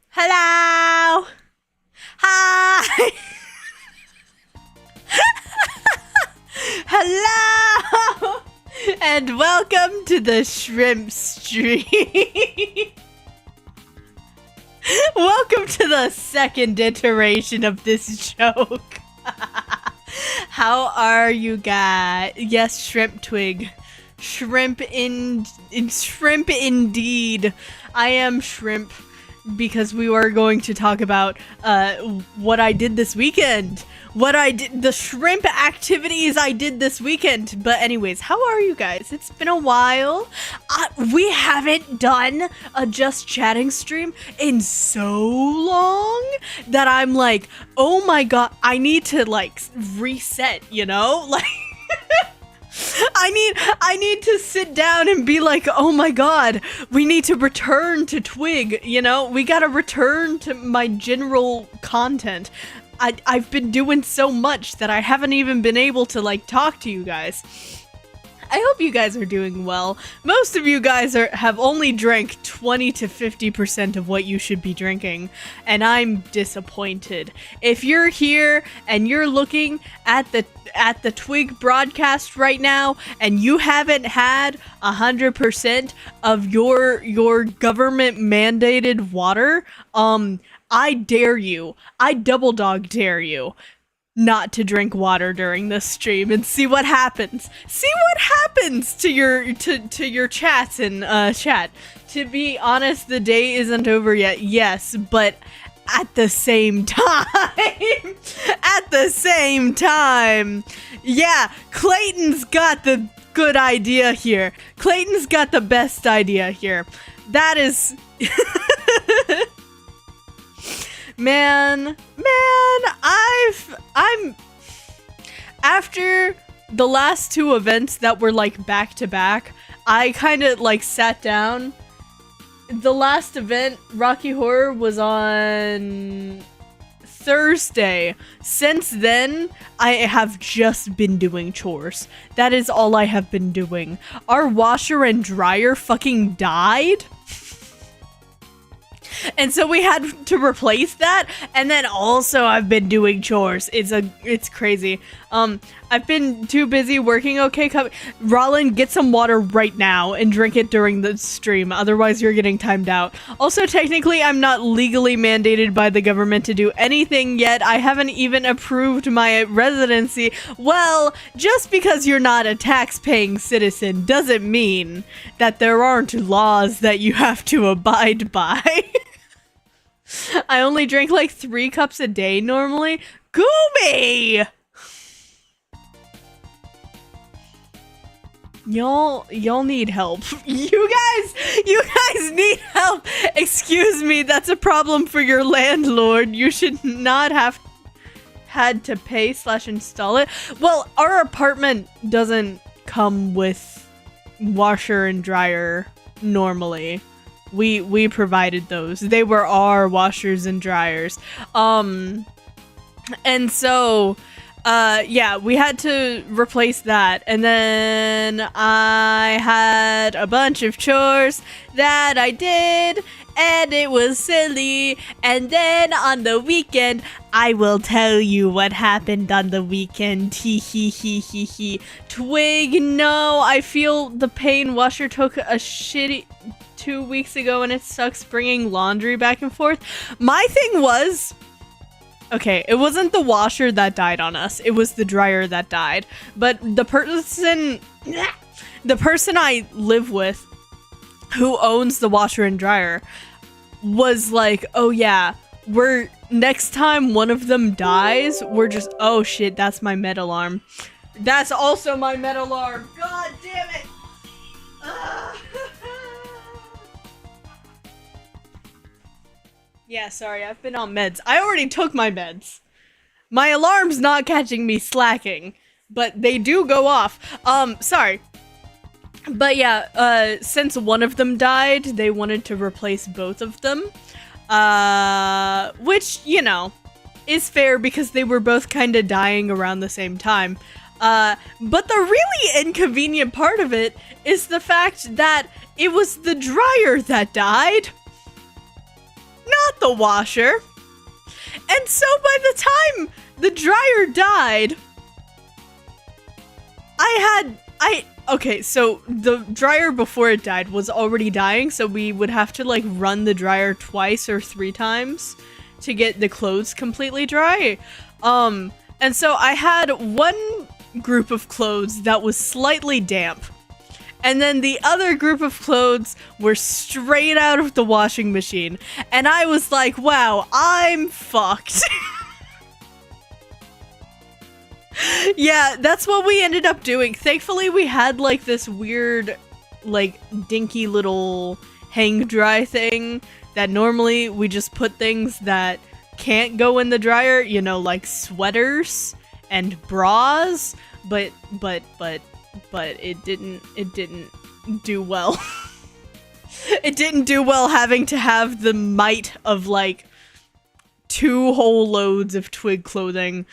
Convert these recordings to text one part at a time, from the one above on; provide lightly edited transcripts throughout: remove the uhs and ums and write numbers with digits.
Hello. Hi. Hello. And welcome to the shrimp stream. Welcome to the second iteration of this joke. How are you guys? Yes, shrimp twig. Shrimp indeed. I am shrimp because we were going to talk about what I did this weekend. The shrimp activities I did this weekend. But anyways, how are you guys? It's been a while. We haven't done a Just Chatting stream in so long that I'm like, oh my god, I need to like reset, you know? Like I need to sit down and be like, oh my god, we need to return to Twig, you know? We gotta return to my general content. I've been doing so much that I haven't even been able to like talk to you guys. I hope you guys are doing well. Most of you guys have only drank 20 to 50% of what you should be drinking, and I'm disappointed. If you're here and you're looking at the Twig broadcast right now and you haven't had 100% of your government mandated water, I dare you. I double dog dare you not to drink water during this stream and see what happens. See what happens to your chats and chat. To be honest, the day isn't over yet. Yes, but at the same time, yeah, Clayton's got the good idea here. Clayton's got the best idea here. That is Man, I'm after the last two events that were like back to back, I kind of like sat down. The last event, Rocky Horror, was on Thursday. Since then, I have just been doing chores. That is all I have been doing. Our washer and dryer fucking died. And so we had to replace that, and then also I've been doing chores. It's crazy. I've been too busy working. Okay, Rollin, get some water right now and drink it during the stream. Otherwise, you're getting timed out. Also, technically, I'm not legally mandated by the government to do anything yet. I haven't even approved my residency. Well, just because you're not a tax-paying citizen doesn't mean that there aren't laws that you have to abide by. I only drink like 3 cups a day normally. Goomy! Y'all need help. You guys need help. Excuse me, that's a problem for your landlord. You should not have had to pay / install it. Well, our apartment doesn't come with washer and dryer normally. We provided those. They were our washers and dryers. And so yeah, we had to replace that. And then I had a bunch of chores that I did, and it was silly. And then on the weekend, I will tell you what happened on the weekend. Hee hee hee hee hee. Twig, no, I feel the pain. Washer took a shitty 2 weeks ago, and it sucks bringing laundry back and forth. My thing was, okay, it wasn't the washer that died on us. It was the dryer that died. But the person I live with, who owns the washer and dryer, was like, oh yeah, next time one of them dies, we're just, oh shit, that's my med alarm. That's also my med alarm. God damn it. Yeah, sorry, I've been on meds. I already took my meds. My alarm's not catching me slacking, but they do go off. Sorry. But yeah, since one of them died, they wanted to replace both of them. Which, you know, is fair because they were both kind of dying around the same time. But the really inconvenient part of it is the fact that it was the dryer that died, not the washer. And so by the time the dryer died, okay, so the dryer before it died was already dying, so we would have to like run the dryer twice or 3 times to get the clothes completely dry. And so I had one group of clothes that was slightly damp. And then the other group of clothes were straight out of the washing machine. And I was like, wow, I'm fucked. Yeah, that's what we ended up doing. Thankfully, we had like this weird, like dinky little hang dry thing that normally we just put things that can't go in the dryer, you know, like sweaters and bras, but it didn't do well. It didn't do well having to have the might of like 2 whole loads of Twig clothing.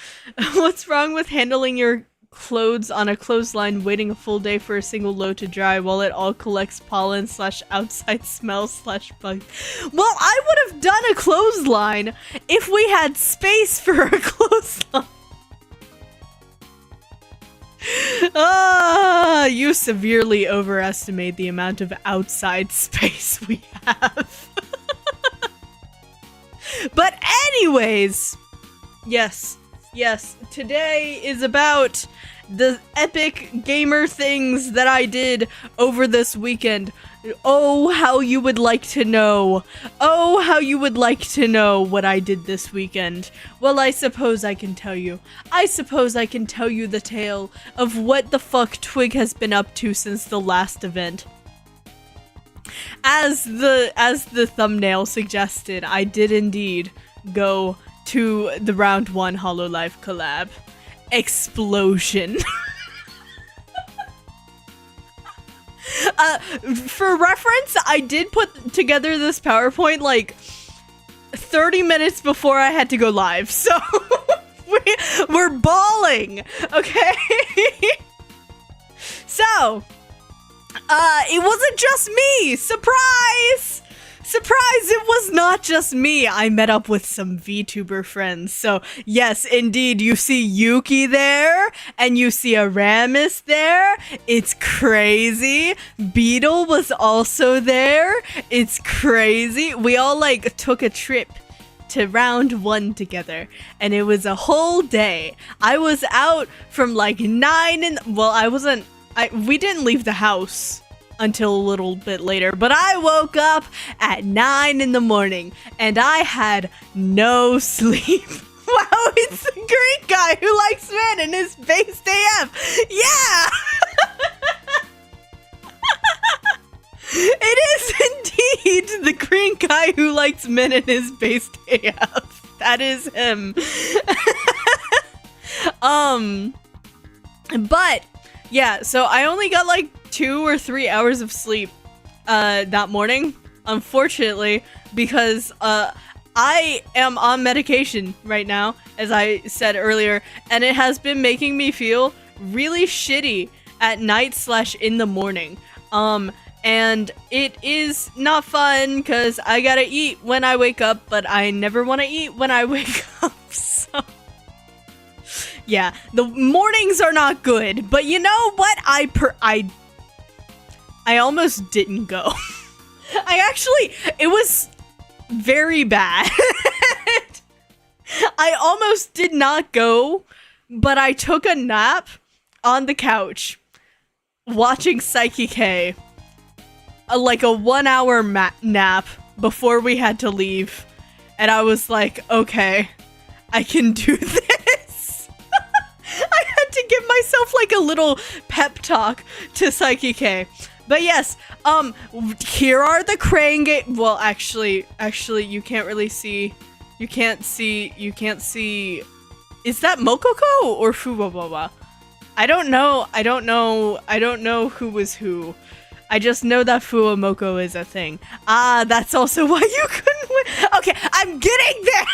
What's wrong with handling your clothes on a clothesline, waiting a full day for a single load to dry while it all collects pollen / outside smell / bug? Well, I would have done a clothesline if we had space for a clothesline. You severely overestimate the amount of outside space we have. But anyways, yes, today is about the epic gamer things that I did over this weekend. Oh, how you would like to know. Oh, how you would like to know what I did this weekend. Well, I suppose I can tell you. I suppose I can tell you the tale of what the fuck Twig has been up to since the last event. As the thumbnail suggested, I did indeed go to the round 1 HoloLive collab. Explosion. For reference, I did put together this PowerPoint like 30 minutes before I had to go live, so we're bawling, okay? So, it wasn't just me! Surprise! Surprise, it was not just me. I met up with some VTuber friends. So, yes, indeed, you see Yuki there, and you see Aramis there. It's crazy. Beetle was also there. It's crazy. We all, like, took a trip to round 1 together, and it was a whole day. I was out from, like, 9 and... Well, we didn't leave the house until a little bit later, but I woke up at 9 in the morning and I had no sleep. Wow, it's the Greek guy who likes men and is based AF. Yeah! It is indeed the green guy who likes men and is based AF. That is him. But yeah, so I only got like 2 or 3 hours of sleep. that morning, unfortunately, because I am on medication right now, as I said earlier, and it has been making me feel really shitty at night / in the morning. And it is not fun because I gotta eat when I wake up, but I never want to eat when I wake up, so yeah, the mornings are not good. But you know what? I almost didn't go. It was very bad. I almost did not go, but I took a nap on the couch watching Psyche K. Like a 1-hour nap before we had to leave. And I was like, okay, I can do this. I had to give myself like a little pep talk to Psyche K. But yes, here are the crane game. Well, actually, you can't really see. You can't see. Is that Mococo or Boba? I don't know who was who. I just know that Mococo is a thing. Ah, that's also why you couldn't win. Okay, I'm getting there.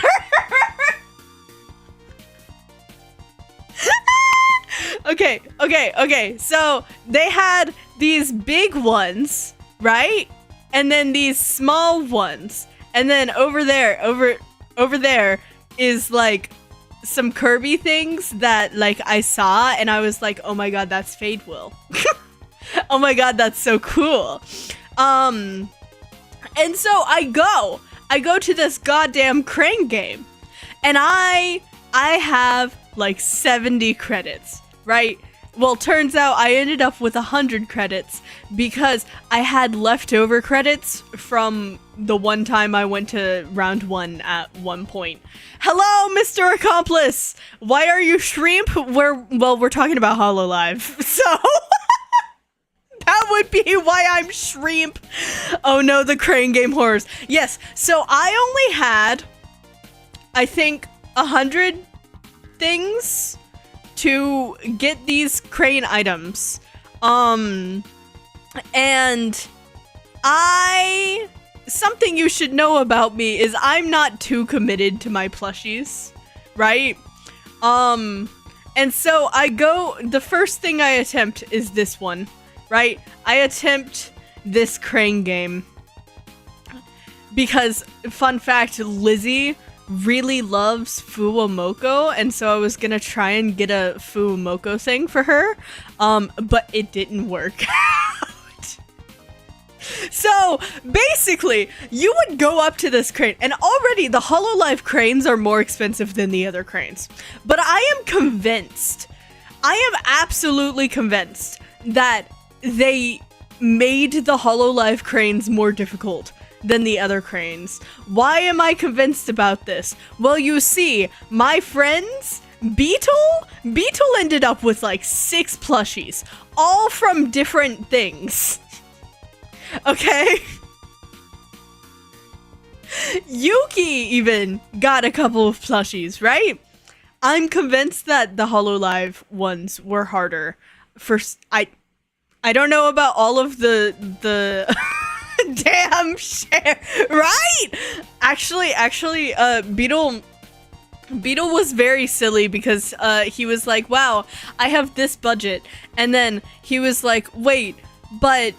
Okay. So they had these big ones, right? And then these small ones. And then over there is like some Kirby things that like I saw and I was like, oh my god, that's Fade Will. Oh my god, that's so cool. And so I go to this goddamn crane game. And I have like 70 credits, right? Well, turns out I ended up with 100 credits because I had leftover credits from the one time I went to round 1 at one point. Hello, Mr. Accomplice! Why are you shrimp? We're talking about HoloLive, so that would be why I'm shrimp. Oh no, the crane game horrors. Yes, so I only had, I think, 100 things to get these crane items. And something you should know about me is I'm not too committed to my plushies, right? And so the first thing I attempt is this one, right? I attempt this crane game because, fun fact, Lizzie really loves Mococo, and so I was gonna try and get a Mococo thing for her, but it didn't work out. So basically, you would go up to this crane, and already the HoloLive cranes are more expensive than the other cranes, but I am convinced, I am absolutely convinced that they made the HoloLive cranes more difficult than the other cranes. Why am I convinced about this? Well, you see, my friends, Beetle ended up with like 6 plushies, all from different things. Okay? Yuki even got a couple of plushies, right? I'm convinced that the HoloLive ones were harder. I don't know about all of the damn share, right? Actually, Beetle was very silly because he was like, wow, I have this budget, and then he was like, wait, but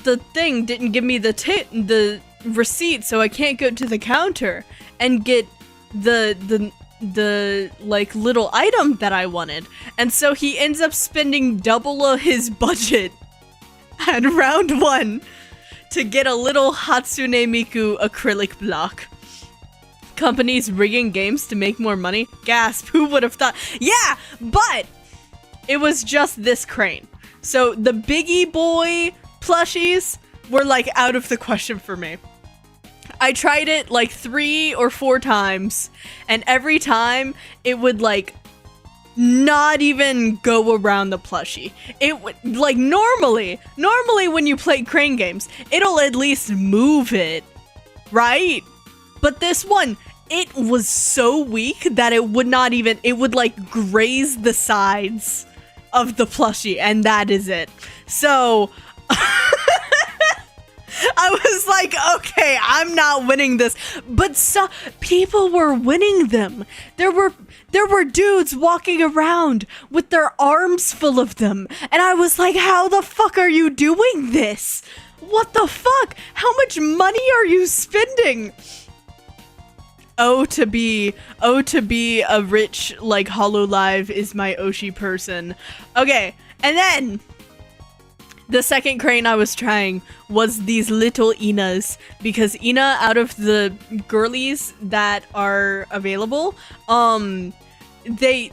the thing didn't give me the receipt, so I can't go to the counter and get the like little item that I wanted, and so he ends up spending double of his budget at round 1 to get a little Hatsune Miku acrylic block. Companies rigging games to make more money? Gasp, who would have thought? Yeah, but it was just this crane. So the Biggie Boy plushies were like out of the question for me. I tried it like 3 or 4 times, and every time it would like not even go around the plushie. It would, like, normally when you play crane games, it'll at least move it, right? But this one, it was so weak that it would not even, it would like graze the sides of the plushie, and that is it. So I was like, okay, I'm not winning this. But people were winning them. There were dudes walking around with their arms full of them. And I was like, how the fuck are you doing this? What the fuck? How much money are you spending? Oh, to be a rich, like, HoloLive is my Oshi person. Okay, and then the second crane I was trying was these little Inas, because Ina, out of the girlies that are available, they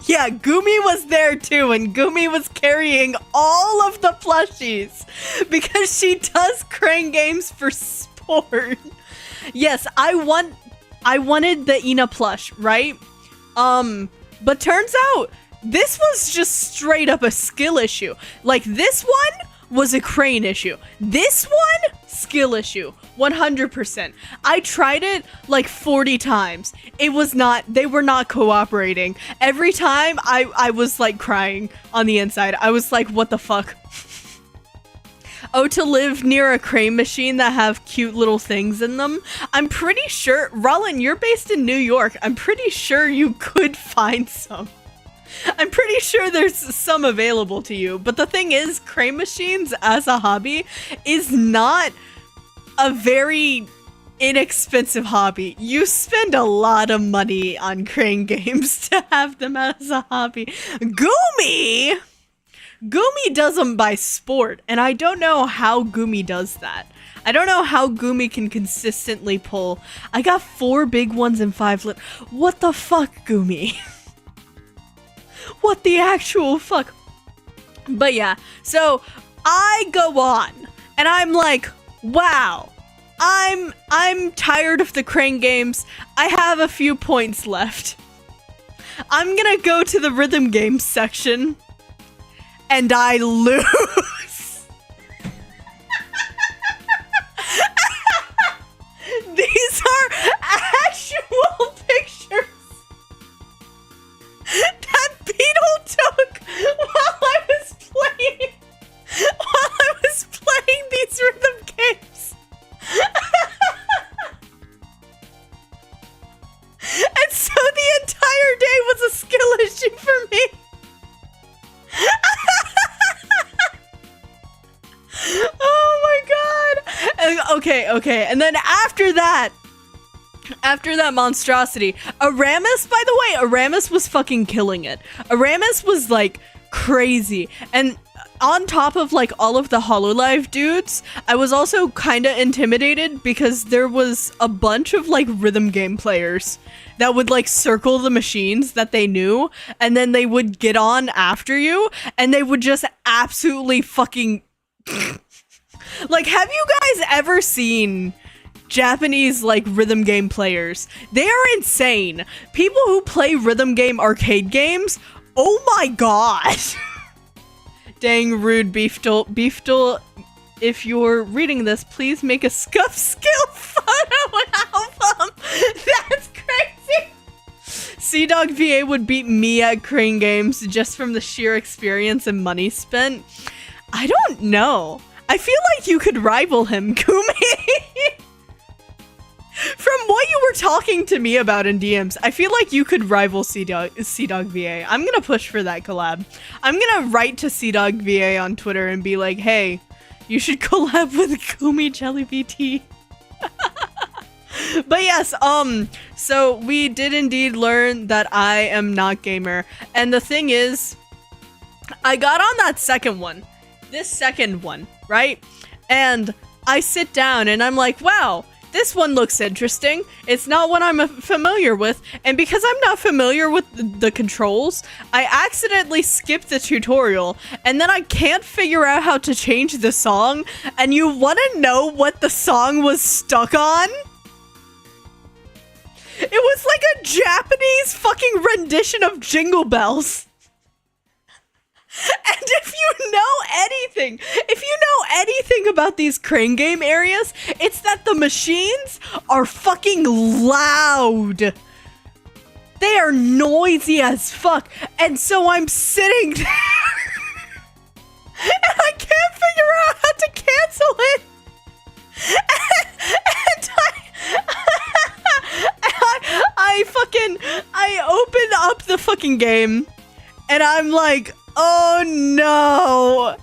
yeah, Gumi was there too, and Gumi was carrying all of the plushies because she does crane games for sport. Yes, I wanted the Ina plush, right? But turns out this was just straight up a skill issue. Like, this one was a crane issue. This one, skill issue. 100%. I tried it like 40 times. It was not, they were not cooperating. Every time I was like crying on the inside. I was like, what the fuck? Oh, to live near a crane machine that have cute little things in them. I'm pretty sure, Rollin, you're based in New York. I'm pretty sure you could find some. I'm pretty sure there's some available to you. But the thing is, crane machines as a hobby is not a very inexpensive hobby. You spend a lot of money on crane games to have them as a hobby. Gumi does them by sport, and I don't know how Gumi does that. I don't know how Gumi can consistently pull. I got 4 big ones and 5 little. What the fuck, Gumi? What the actual fuck? But yeah, so I go on, and I'm like, wow, I'm tired of the crane games. I have a few points left. I'm gonna go to the rhythm games section, and I lose. These are actual pictures that Beetle took while I was playing these rhythm games. And so the entire day was a skill issue for me. Oh my god. And, okay. And then after that monstrosity, Aramis, by the way, Aramis was fucking killing it. Aramis was like crazy. And on top of like all of the HoloLive dudes, I was also kind of intimidated because there was a bunch of like rhythm game players that would like circle the machines that they knew, and then they would get on after you, and they would just absolutely fucking like, have you guys ever seen Japanese like rhythm game players? They are insane. People who play rhythm game arcade games, oh my god. Dang rude, Beefdole. If you're reading this, please make a scuff skill photo album. That's crazy. Sea-Dog VA would beat me at crane games just from the sheer experience and money spent. I don't know. I feel like you could rival him, Kumi. From what you were talking to me about in DMs, I feel like you could rival Sea-Dog VA. I'm gonna push for that collab. I'm gonna write to Sea-Dog VA on Twitter and be like, hey, you should collab with Kumi Jelly BT. But yes, so we did indeed learn that I am not gamer. And the thing is, I got on that second one. This second one, right? And I sit down and I'm like, wow, this one looks interesting. It's not one I'm familiar with. And because I'm not familiar with the controls, I accidentally skipped the tutorial. And then I can't figure out how to change the song. And you want to know what the song was stuck on? It was like a Japanese fucking rendition of Jingle Bells. And if you know anything about these crane game areas, it's that the machines are fucking loud. They are noisy as fuck. And so I'm sitting there and I can't figure out how to cancel it. And I opened up the fucking game, and I'm like, oh no,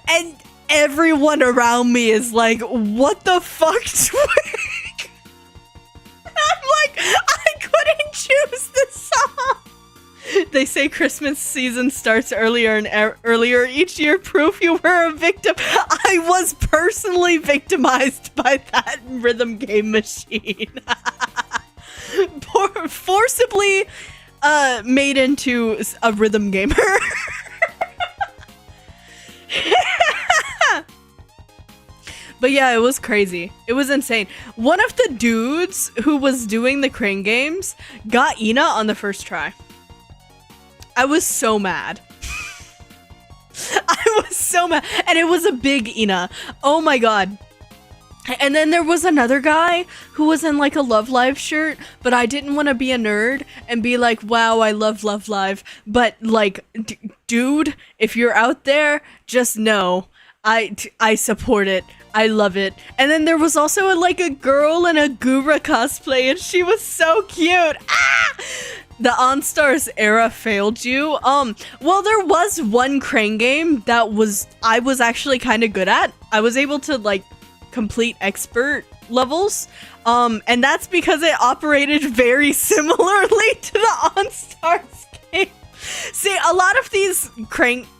and everyone around me is like, what the fuck, Twig? I'm like, I couldn't choose the song. They say Christmas season starts earlier and earlier each year. Proof you were a victim. I was personally victimized by that rhythm game machine. Forcibly made into a rhythm gamer. But yeah, it was crazy. It was insane. One of the dudes who was doing the crane games got Ina on the first try. I was so mad. I was so mad. And it was a big Ina. Oh my god. And then there was another guy who was in like a Love Live shirt, but I didn't want to be a nerd and be like, wow, I love Love Live. But like, dude, if you're out there, just know I support it. I love it. And then there was also like a girl in a Gura cosplay, and she was so cute. Ah! The OnStars era failed you. Well, there was one crane game that I was actually kind of good at. I was able to like complete expert levels. And that's because it operated very similarly to the OnStars game. See, a lot of these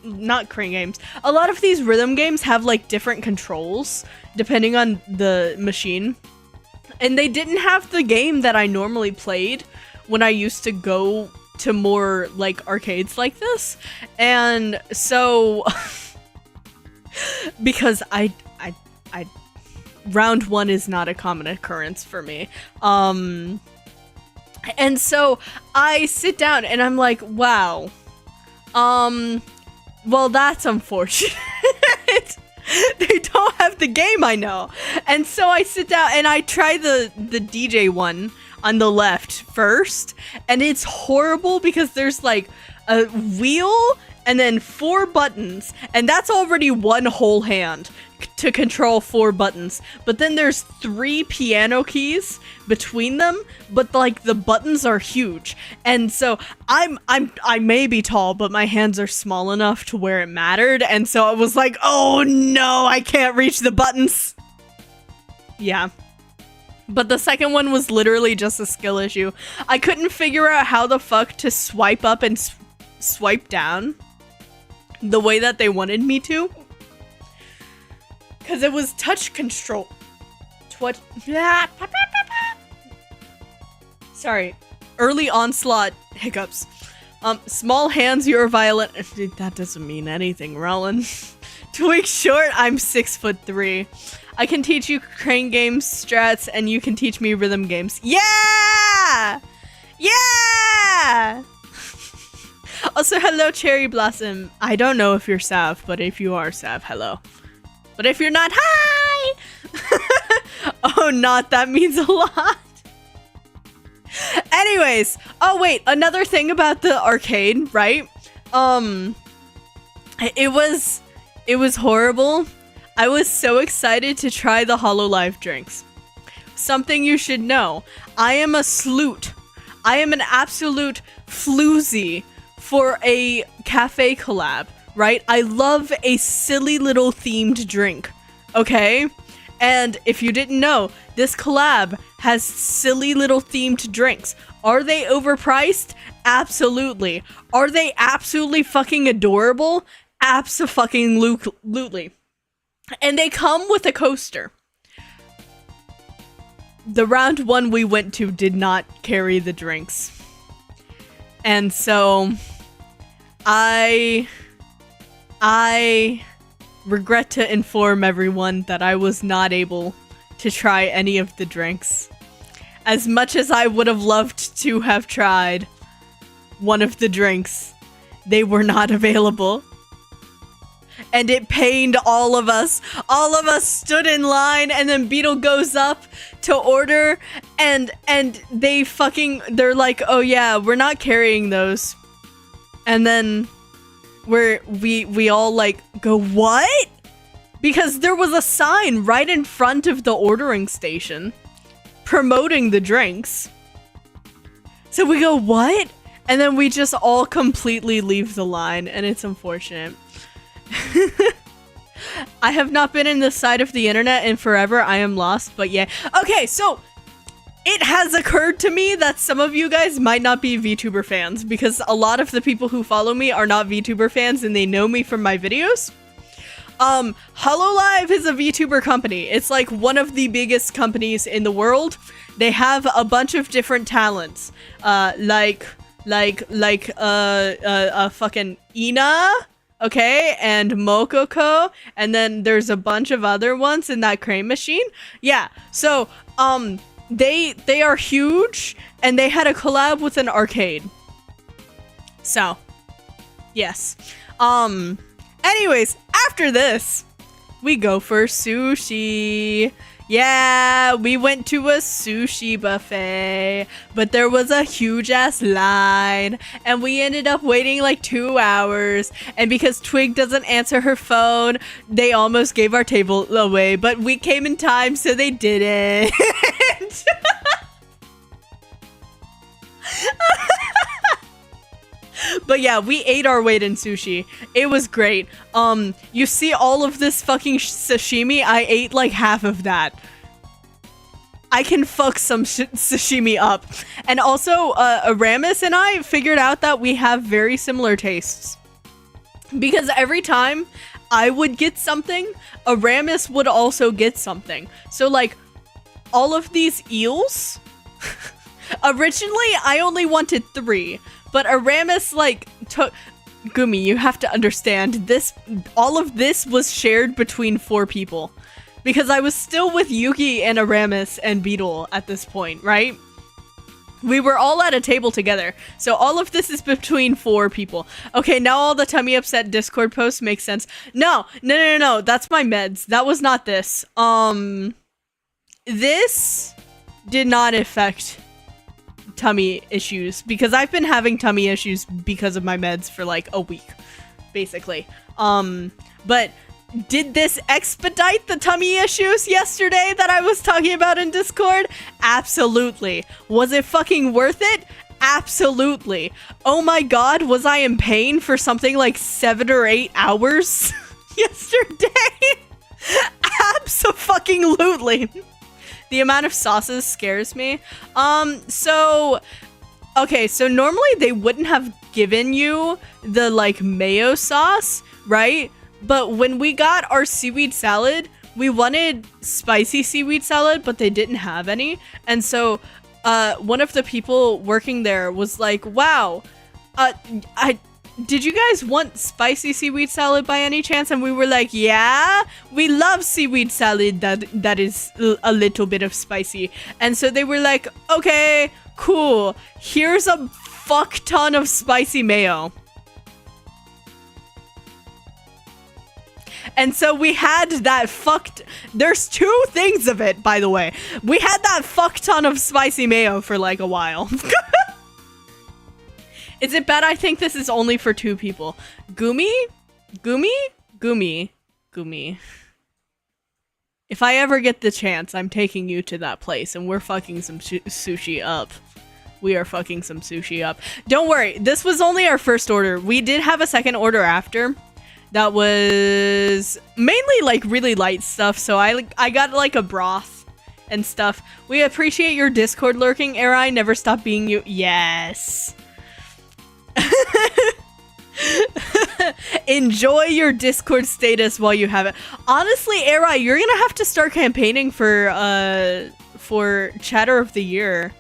not crane games, a lot of these rhythm games have like different controls depending on the machine. And they didn't have the game that I normally played when I used to go to more like arcades like this. And so because I round one is not a common occurrence for me. And so I sit down and I'm like, wow. Well, that's unfortunate. They don't have the game I know. And so I sit down and I try the DJ one on the left first, and it's horrible because there's like a wheel and then 4 buttons, and that's already one whole hand to control 4 buttons. But then there's 3 piano keys between them, but like the buttons are huge. And so I may be tall, but my hands are small enough to where it mattered. And so I was like, oh no, I can't reach the buttons. Yeah. But the second one was literally just a skill issue. I couldn't figure out how the fuck to swipe up and swipe down the way that they wanted me to. Because it was touch control. Sorry. Early onslaught hiccups. Small hands, you're a violent. That doesn't mean anything, Rollin. Twig short, I'm 6'3". I can teach you crane games, strats, and you can teach me rhythm games. Yeah! Yeah! Also, hello, Cherry Blossom. I don't know if you're Sav, but if you are Sav, hello. But if you're not, hi! Oh, not, that means a lot. Anyways, oh wait, another thing about the arcade, right? It was horrible. I was so excited to try the HoloLive drinks. Something you should know, I am a sloot. I am an absolute floozy for a cafe collab, right? I love a silly little themed drink, okay? And if you didn't know, this collab has silly little themed drinks. Are they overpriced? Absolutely. Are they absolutely fucking adorable? Abso-fucking-lutely. And they come with a coaster. The round one we went to did not carry the drinks. And so I regret to inform everyone that I was not able to try any of the drinks. As much as I would have loved to have tried one of the drinks, they were not available. And it pained all of us. All of us stood in line, and then Beetle goes up to order, and they're like, oh yeah, we're not carrying those. And then where we all like go, what? Because there was a sign right in front of the ordering station promoting the drinks. So we go, what? And then we just all completely leave the line, and it's unfortunate. I have not been in this side of the internet in forever. I am lost, but yeah. Okay, so it has occurred to me that some of you guys might not be VTuber fans, because a lot of the people who follow me are not VTuber fans and they know me from my videos. Hololive is a VTuber company. It's like one of the biggest companies in the world. They have a bunch of different talents. Like fucking Ina, okay, and Mococo, and then there's a bunch of other ones in that crane machine. Yeah, so, they are huge, and they had a collab with an arcade. So, yes. Anyways, after this, we go for sushi. Yeah, we went to a sushi buffet, but there was a huge ass line, and we ended up waiting like 2 hours, and because Twig doesn't answer her phone, they almost gave our table away, but we came in time, so they didn't. But yeah, we ate our weight in sushi. It was great. You see all of this fucking sashimi? I ate like half of that. I can fuck some sashimi up. And also, Aramis and I figured out that we have very similar tastes. Because every time I would get something, Aramis would also get something. So like, all of these eels... Originally, I only wanted 3. But Aramis, like, took... Gumi, you have to understand, this... all of this was shared between 4 people. Because I was still with Yuki and Aramis and Beetle at this point, right? We were all at a table together. So all of this is between 4 people. Okay, now all the tummy upset Discord posts make sense. No. That's my meds. That was not this. This did not affect tummy issues, because I've been having tummy issues because of my meds for like a week, basically. But did this expedite the tummy issues yesterday that I was talking about in Discord? Absolutely. Was it fucking worth it? Absolutely. Oh my god, was I in pain for something like 7 or 8 hours yesterday? Abso-fucking-lutely. The amount of sauces scares me. Okay, so normally they wouldn't have given you the, like, mayo sauce, right? But when we got our seaweed salad, we wanted spicy seaweed salad, but they didn't have any. And so, one of the people working there was like, wow, did you guys want spicy seaweed salad by any chance? And we were like, yeah, we love seaweed salad that is a little bit of spicy. And so they were like, okay, cool. Here's a fuck ton of spicy mayo. And so we had that there's 2 things of it, by the way. We had that fuck ton of spicy mayo for like a while. Is it bad? I think this is only for 2 people. Gumi? If I ever get the chance, I'm taking you to that place and we're fucking some sushi up. We are fucking some sushi up. Don't worry, this was only our first order. We did have a second order after. That was mainly like really light stuff, so I got like a broth and stuff. We appreciate your Discord lurking, Erai. Never stop being you. Yes. Enjoy your Discord status while you have it. Honestly, Erai, you're gonna have to start campaigning for Chatter of the Year.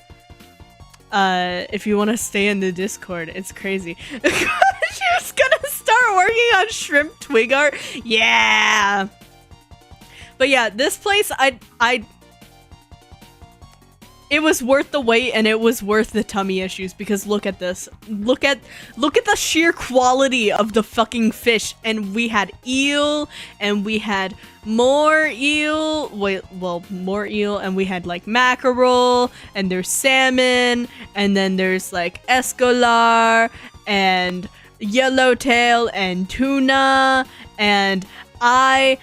If you want to stay in the Discord. It's crazy. She's gonna start working on shrimp twig art. Yeah. But yeah, this place, it was worth the wait, and it was worth the tummy issues, because look at this. Look at the sheer quality of the fucking fish. And we had eel, and we had more eel. More eel, and we had like mackerel, and there's salmon, and then there's like escolar, and yellowtail and tuna, and I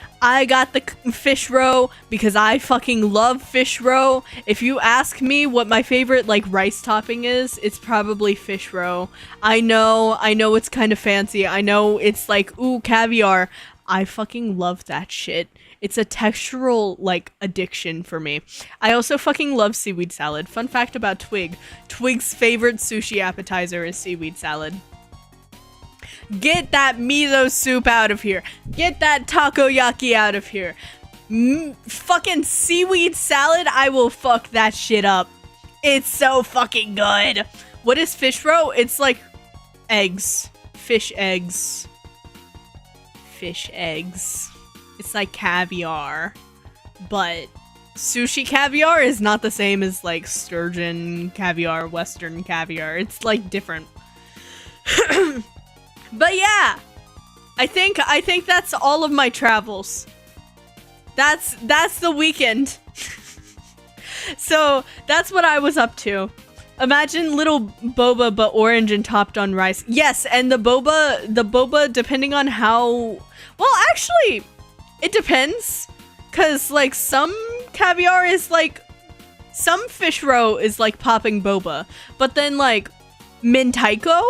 got the fish roe because I fucking love fish roe. If you ask me what my favorite like rice topping is, it's probably fish roe. I know it's kind of fancy. I know it's like, ooh, caviar. I fucking love that shit. It's a textural like addiction for me. I also fucking love seaweed salad. Fun fact about Twig. Twig's favorite sushi appetizer is seaweed salad. Get that miso soup out of here. Get that takoyaki out of here. Fucking seaweed salad, I will fuck that shit up. It's so fucking good. What is fish roe? It's like eggs. Fish eggs. Fish eggs. It's like caviar. But sushi caviar is not the same as like sturgeon caviar, western caviar. It's like different. But yeah, I think that's all of my travels. That's the weekend. So that's what I was up to. Imagine little boba but orange and topped on rice. Yes, and the boba depending on how, well actually it depends, cause like some caviar is like, some fish roe is like popping boba, but then like mentaiko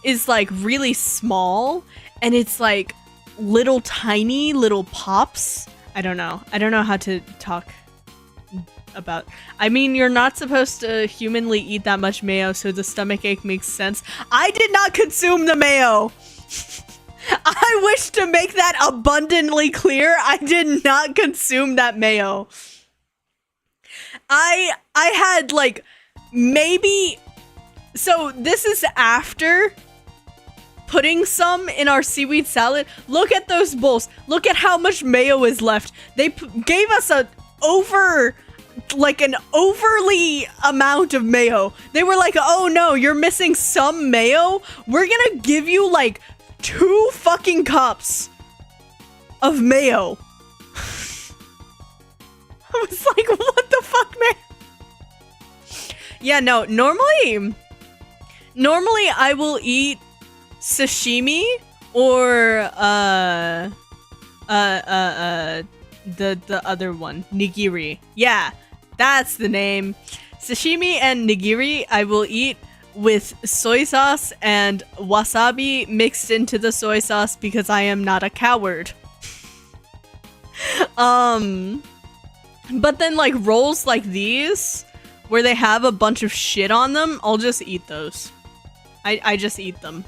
is like really small and it's like little tiny little pops. I don't know how to talk about, I mean, you're not supposed to humanly eat that much mayo, so the stomach ache makes sense. I did not consume the mayo. I wish to make that abundantly clear. I did not consume that mayo. I had like maybe, so this is after putting some in our seaweed salad. Look at those bowls. Look at how much mayo is left. They gave us an overly amount of mayo. They were like, oh no, you're missing some mayo. We're gonna give you like 2 fucking cups of mayo. I was like, what the fuck, man? Yeah, no, normally I will eat sashimi or the other one, nigiri. Yeah, that's the name. Sashimi and nigiri I will eat with soy sauce and wasabi mixed into the soy sauce because I am not a coward. But then like rolls like these where they have a bunch of shit on them, I'll just eat those. I just eat them.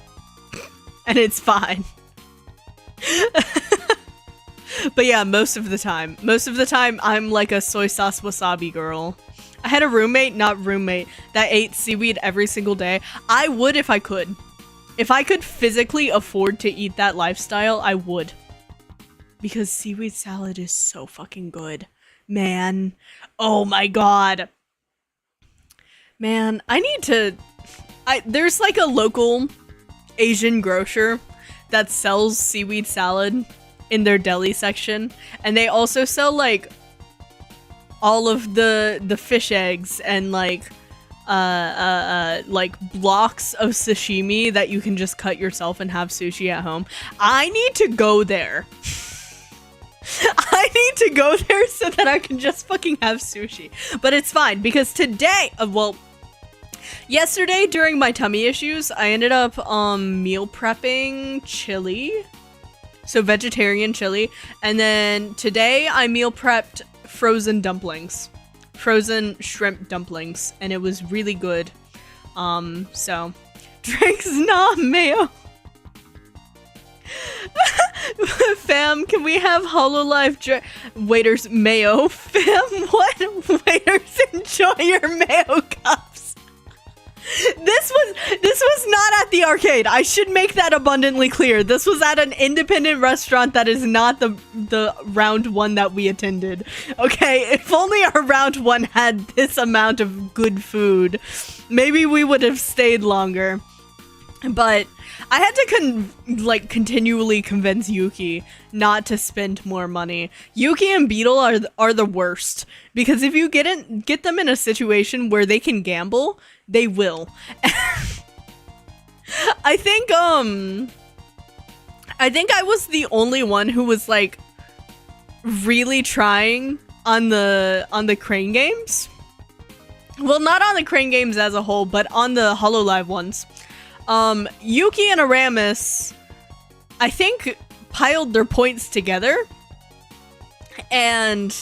And it's fine. But yeah, most of the time I'm like a soy sauce wasabi girl. I had a roommate, that ate seaweed every single day. I would if I could. If I could physically afford to eat that lifestyle, I would. Because seaweed salad is so fucking good. Man. Oh my god. Man, there's like a local Asian grocer that sells seaweed salad in their deli section, and they also sell like all of the fish eggs and like blocks of sashimi that you can just cut yourself and have sushi at home. I need to go there. I need to go there so that I can just fucking have sushi. But it's fine because today, yesterday during my tummy issues, I ended up meal prepping chili. So vegetarian chili. And then today I meal prepped frozen dumplings. Frozen shrimp dumplings. And it was really good. So drinks not mayo. Fam, can we have HoloLive waiters mayo? Fam, what? Waiters, enjoy your mayo cups. This was not at the arcade. I should make that abundantly clear. This was at an independent restaurant that is not the round one that we attended. Okay, if only our round one had this amount of good food, maybe we would have stayed longer. But I had to continually convince Yuki not to spend more money. Yuki and Beetle are the worst, because if you get them in a situation where they can gamble, they will. I think I was the only one who was like really trying on the crane games. Well, not on the crane games as a whole, but on the HoloLive ones. Yuki and Aramis, I think, piled their points together, and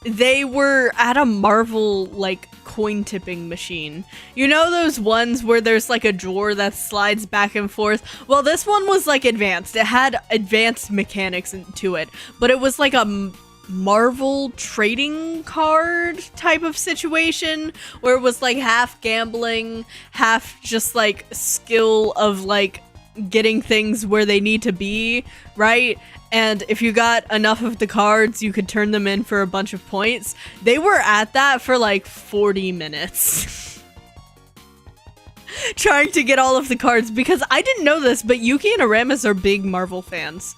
they were at a Marvel, like, coin tipping machine. You know those ones where there's like a drawer that slides back and forth? Well, this one was like advanced. It had advanced mechanics to it, but it was like a Marvel trading card type of situation where it was like half gambling, half just like skill of like getting things where they need to be, right? And if you got enough of the cards, you could turn them in for a bunch of points. They were at that for like 40 minutes. Trying to get all of the cards, because I didn't know this, but Yuki and Aramis are big Marvel fans.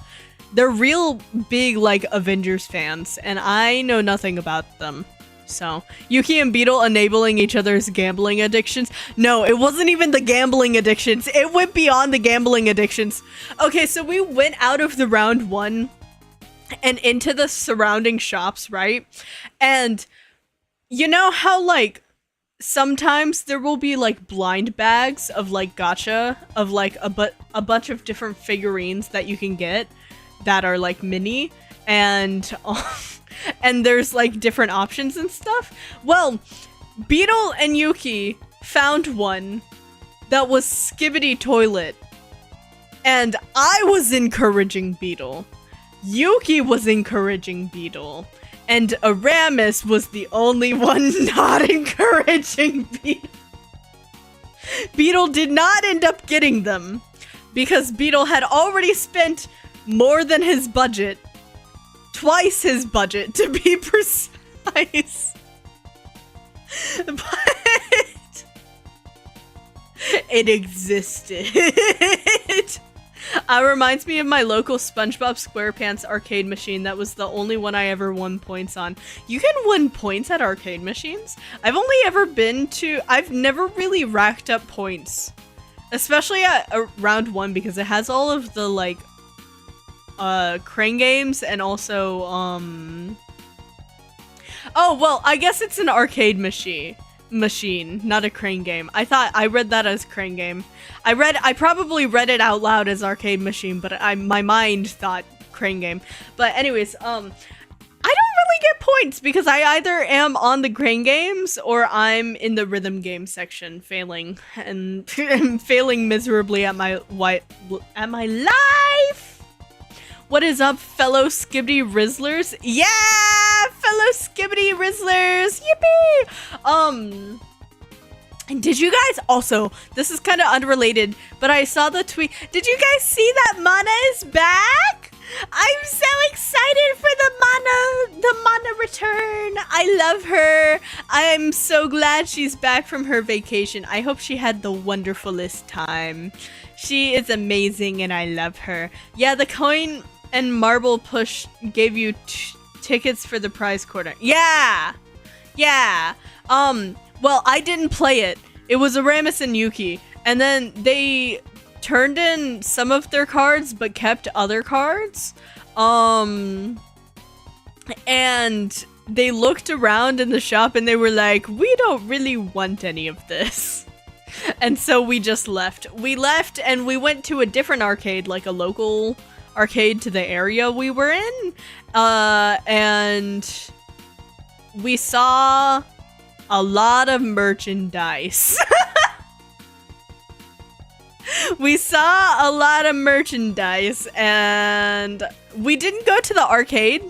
They're real big, like, Avengers fans, and I know nothing about them. So, Yuki and Beetle enabling each other's gambling addictions. No, it wasn't even the gambling addictions. It went beyond the gambling addictions. Okay, so we went out of the round one and into the surrounding shops, right? And you know how, like, sometimes there will be, like, blind bags of, like, gacha of, like, a bunch of different figurines that you can get that are, like, mini, and there's like different options and stuff. Well, Beetle and Yuki found one that was Skibbity Toilet, and I was encouraging Beetle. Yuki was encouraging Beetle, and Aramis was the only one not encouraging Beetle. Beetle did not end up getting them because Beetle had already spent more than his budget. Twice his budget, to be precise. But it existed. It reminds me of my local SpongeBob SquarePants arcade machine. That was the only one I ever won points on. You can win points at arcade machines? I've never really racked up points. Especially at round one, because it has all of the, like, crane games, and also, oh, well, I guess it's an arcade machine, not a crane game. I read that as crane game. I probably read it out loud as arcade machine, but my mind thought crane game. But anyways, I don't really get points because I either am on the crane games or I'm in the rhythm game section, failing failing miserably at my life. What is up, fellow Skibbity Rizzlers? Yeah, fellow Skibbity Rizzlers! Yippee! Did you guys also, this is kind of unrelated, but I saw the tweet. Did you guys see that Mana is back? I'm so excited for the Mana return. I love her. I'm so glad she's back from her vacation. I hope she had the wonderfulest time. She is amazing and I love her. Yeah, the coin and marble push gave you tickets for the prize quarter. Yeah! Yeah! Well, I didn't play it. It was Aramis and Yuki. And then they turned in some of their cards, but kept other cards. And they looked around in the shop and they were like, we don't really want any of this. And so we just left. We left and we went to a different arcade, like a local arcade to the area we were in. And we saw a lot of merchandise. We saw a lot of merchandise and we didn't go to the arcade.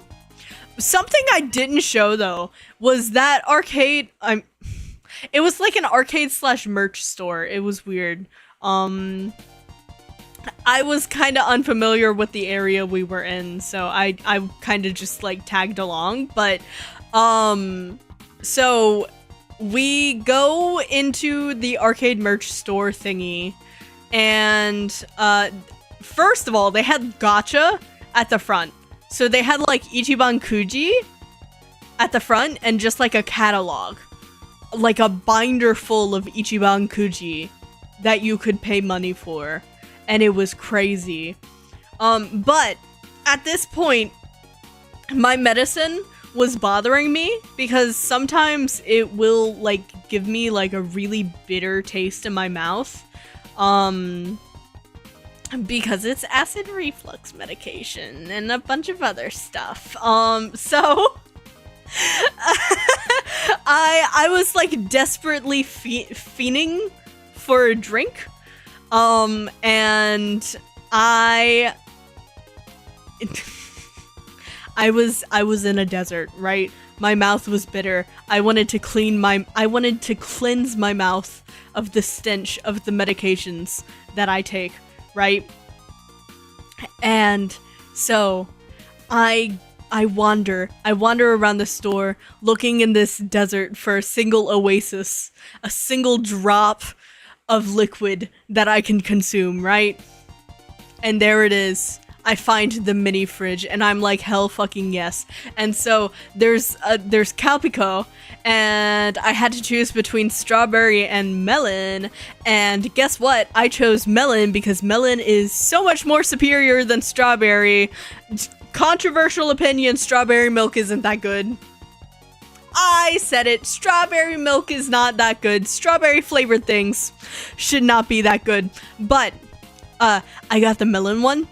Something I didn't show though was that arcade. It was like an arcade / merch store. It was weird. I was kind of unfamiliar with the area we were in, so I kind of just like tagged along. But so we go into the arcade merch store thingy, and first of all, they had gacha at the front. So they had like Ichiban Kuji at the front and just like a catalog. Like a binder full of Ichiban Kuji that you could pay money for, and it was crazy. But at this point, my medicine was bothering me because sometimes it will like give me like a really bitter taste in my mouth. Because it's acid reflux medication and a bunch of other stuff. So I was like desperately fiending for a drink. And I was in a desert, right? My mouth was bitter. I wanted to cleanse my mouth of the stench of the medications that I take, right? And so I wander around the store looking in this desert for a single oasis, a single drop of liquid that I can consume, right? And there it is. I find the mini fridge and I'm like, hell fucking yes. And so there's Calpico, and I had to choose between strawberry and melon, and guess what? I chose melon because melon is so much more superior than strawberry. Controversial opinion, strawberry milk isn't that good. I said it, strawberry milk is not that good. Strawberry flavored things should not be that good. But I got the melon one.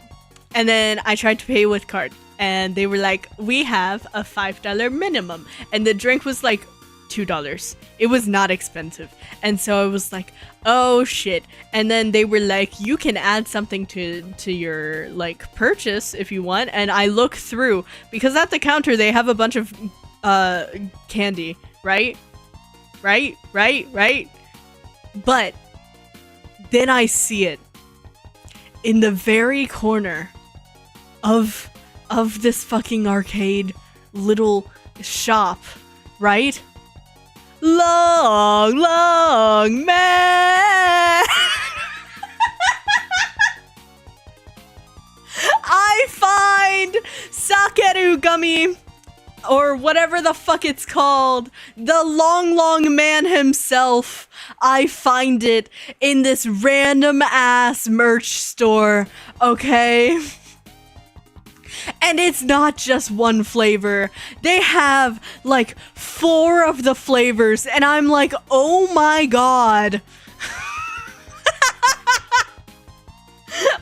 And then I tried to pay with card, and they were like, we have a $5 minimum. And the drink was like $2. It was not expensive. And so I was like, oh shit. And then they were like, you can add something to your like purchase if you want. And I look through, because at the counter they have a bunch of candy, right? Right? But then I see it in the very corner of this fucking arcade little shop, right? Long man. I find Sakeru gummy, or whatever the fuck it's called, the long man himself. I find it in this random ass merch store, okay? And it's not just one flavor. They have like 4 of the flavors, and I'm like, oh my god.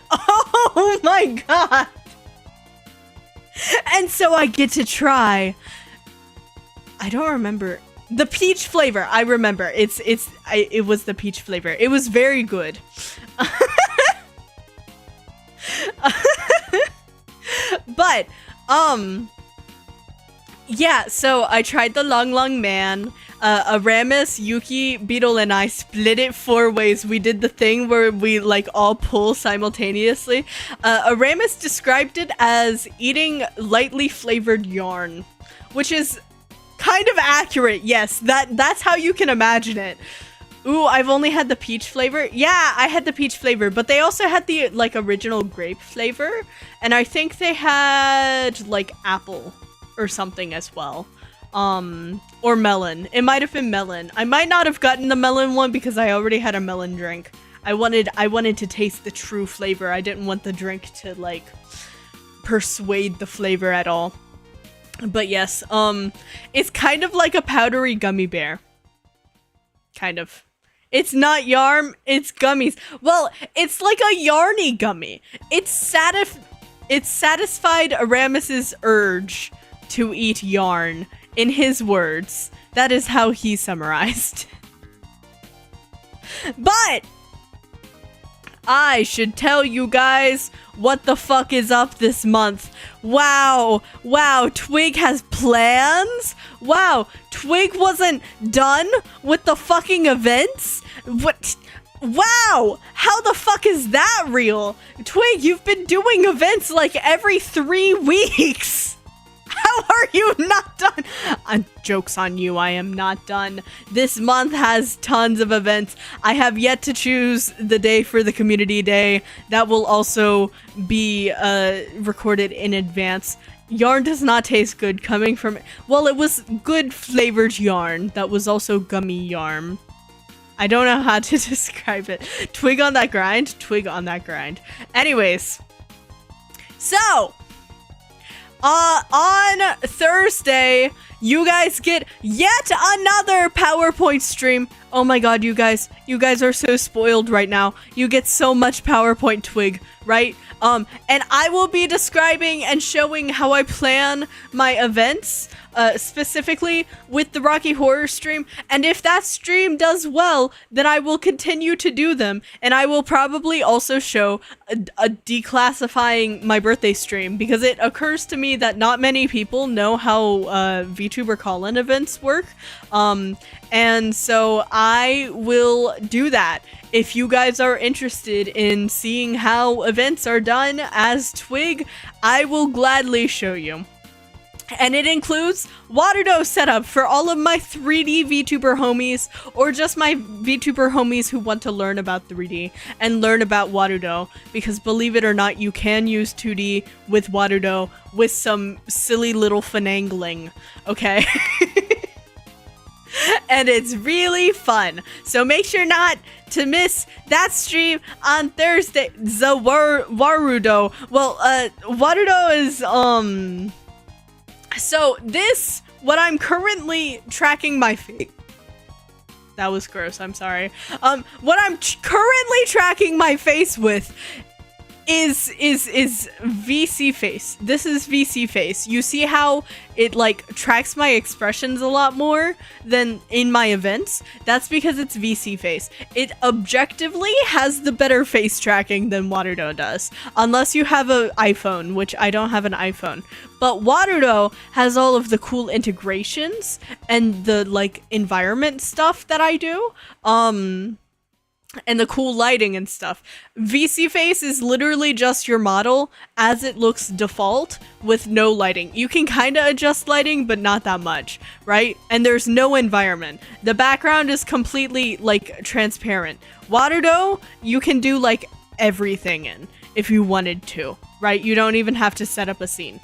Oh my god. And so I get to try, I don't remember, the peach flavor. I remember it was the peach flavor. It was very good. But yeah, so I tried the long man. Aramis, Yuki, Beetle, and I split it 4 ways. We did the thing where we like all pull simultaneously. Aramis described it as eating lightly flavored yarn, which is kind of accurate. Yes, that's how you can imagine it. Ooh, I've only had the peach flavor. Yeah, I had the peach flavor, but they also had the like original grape flavor, and I think they had like apple or something as well. Or melon. It might have been melon. I might not have gotten the melon one because I already had a melon drink. I wanted to taste the true flavor. I didn't want the drink to like persuade the flavor at all. But yes, it's kind of like a powdery gummy bear. Kind of. It's not yarn, it's gummies. Well, it's like a yarny gummy. It satisfied Aramis's urge to eat yarn. In his words, that is how he summarized. But I should tell you guys what the fuck is up this month. Wow, Twig has plans? Wow, Twig wasn't done with the fucking events? What? Wow, how the fuck is that real? Twig, you've been doing events like every 3 weeks. How are you not done? Joke's on you, I am not done. This month has tons of events. I have yet to choose the day for the community day. That will also be recorded in advance. Yarn does not taste good coming from... Well, it was good flavored yarn. That was also gummy yarn. I don't know how to describe it. Twig on that grind. Twig on that grind. Anyways. So, on Thursday, you guys get yet another PowerPoint stream. Oh my god, you guys are so spoiled right now. You get so much PowerPoint Twig, right? And I will be describing and showing how I plan my events, specifically with the Rocky Horror stream. And if that stream does well, then I will continue to do them. And I will probably also show a declassifying my birthday stream, because it occurs to me that not many people know how VTuber call-in events work. And so I will do that. If you guys are interested in seeing how events are done as Twig, I will gladly show you. And it includes Waterdo setup for all of my 3D VTuber homies, or just my VTuber homies who want to learn about 3D and learn about Waterdo, because believe it or not, you can use 2D with Waterdo with some silly little finagling, okay? And it's really fun. So make sure not to miss that stream on Thursday. The Warudo. Well, Warudo is, so this, what I'm currently tracking my face. That was gross, I'm sorry. What I'm currently tracking my face with is VCFace. This is VCFace. You see how it like tracks my expressions a lot more than in my events? That's because it's VCFace. It objectively has the better face tracking than Waterdo does. Unless you have an iPhone, which I don't have an iPhone. But Waterdo has all of the cool integrations and the like environment stuff that I do. And the cool lighting and stuff. VCFace is literally just your model as it looks default with no lighting. You can kind of adjust lighting, but not that much, right? And there's no environment. The background is completely like transparent. Waterdo, you can do like everything in if you wanted to, right? You don't even have to set up a scene.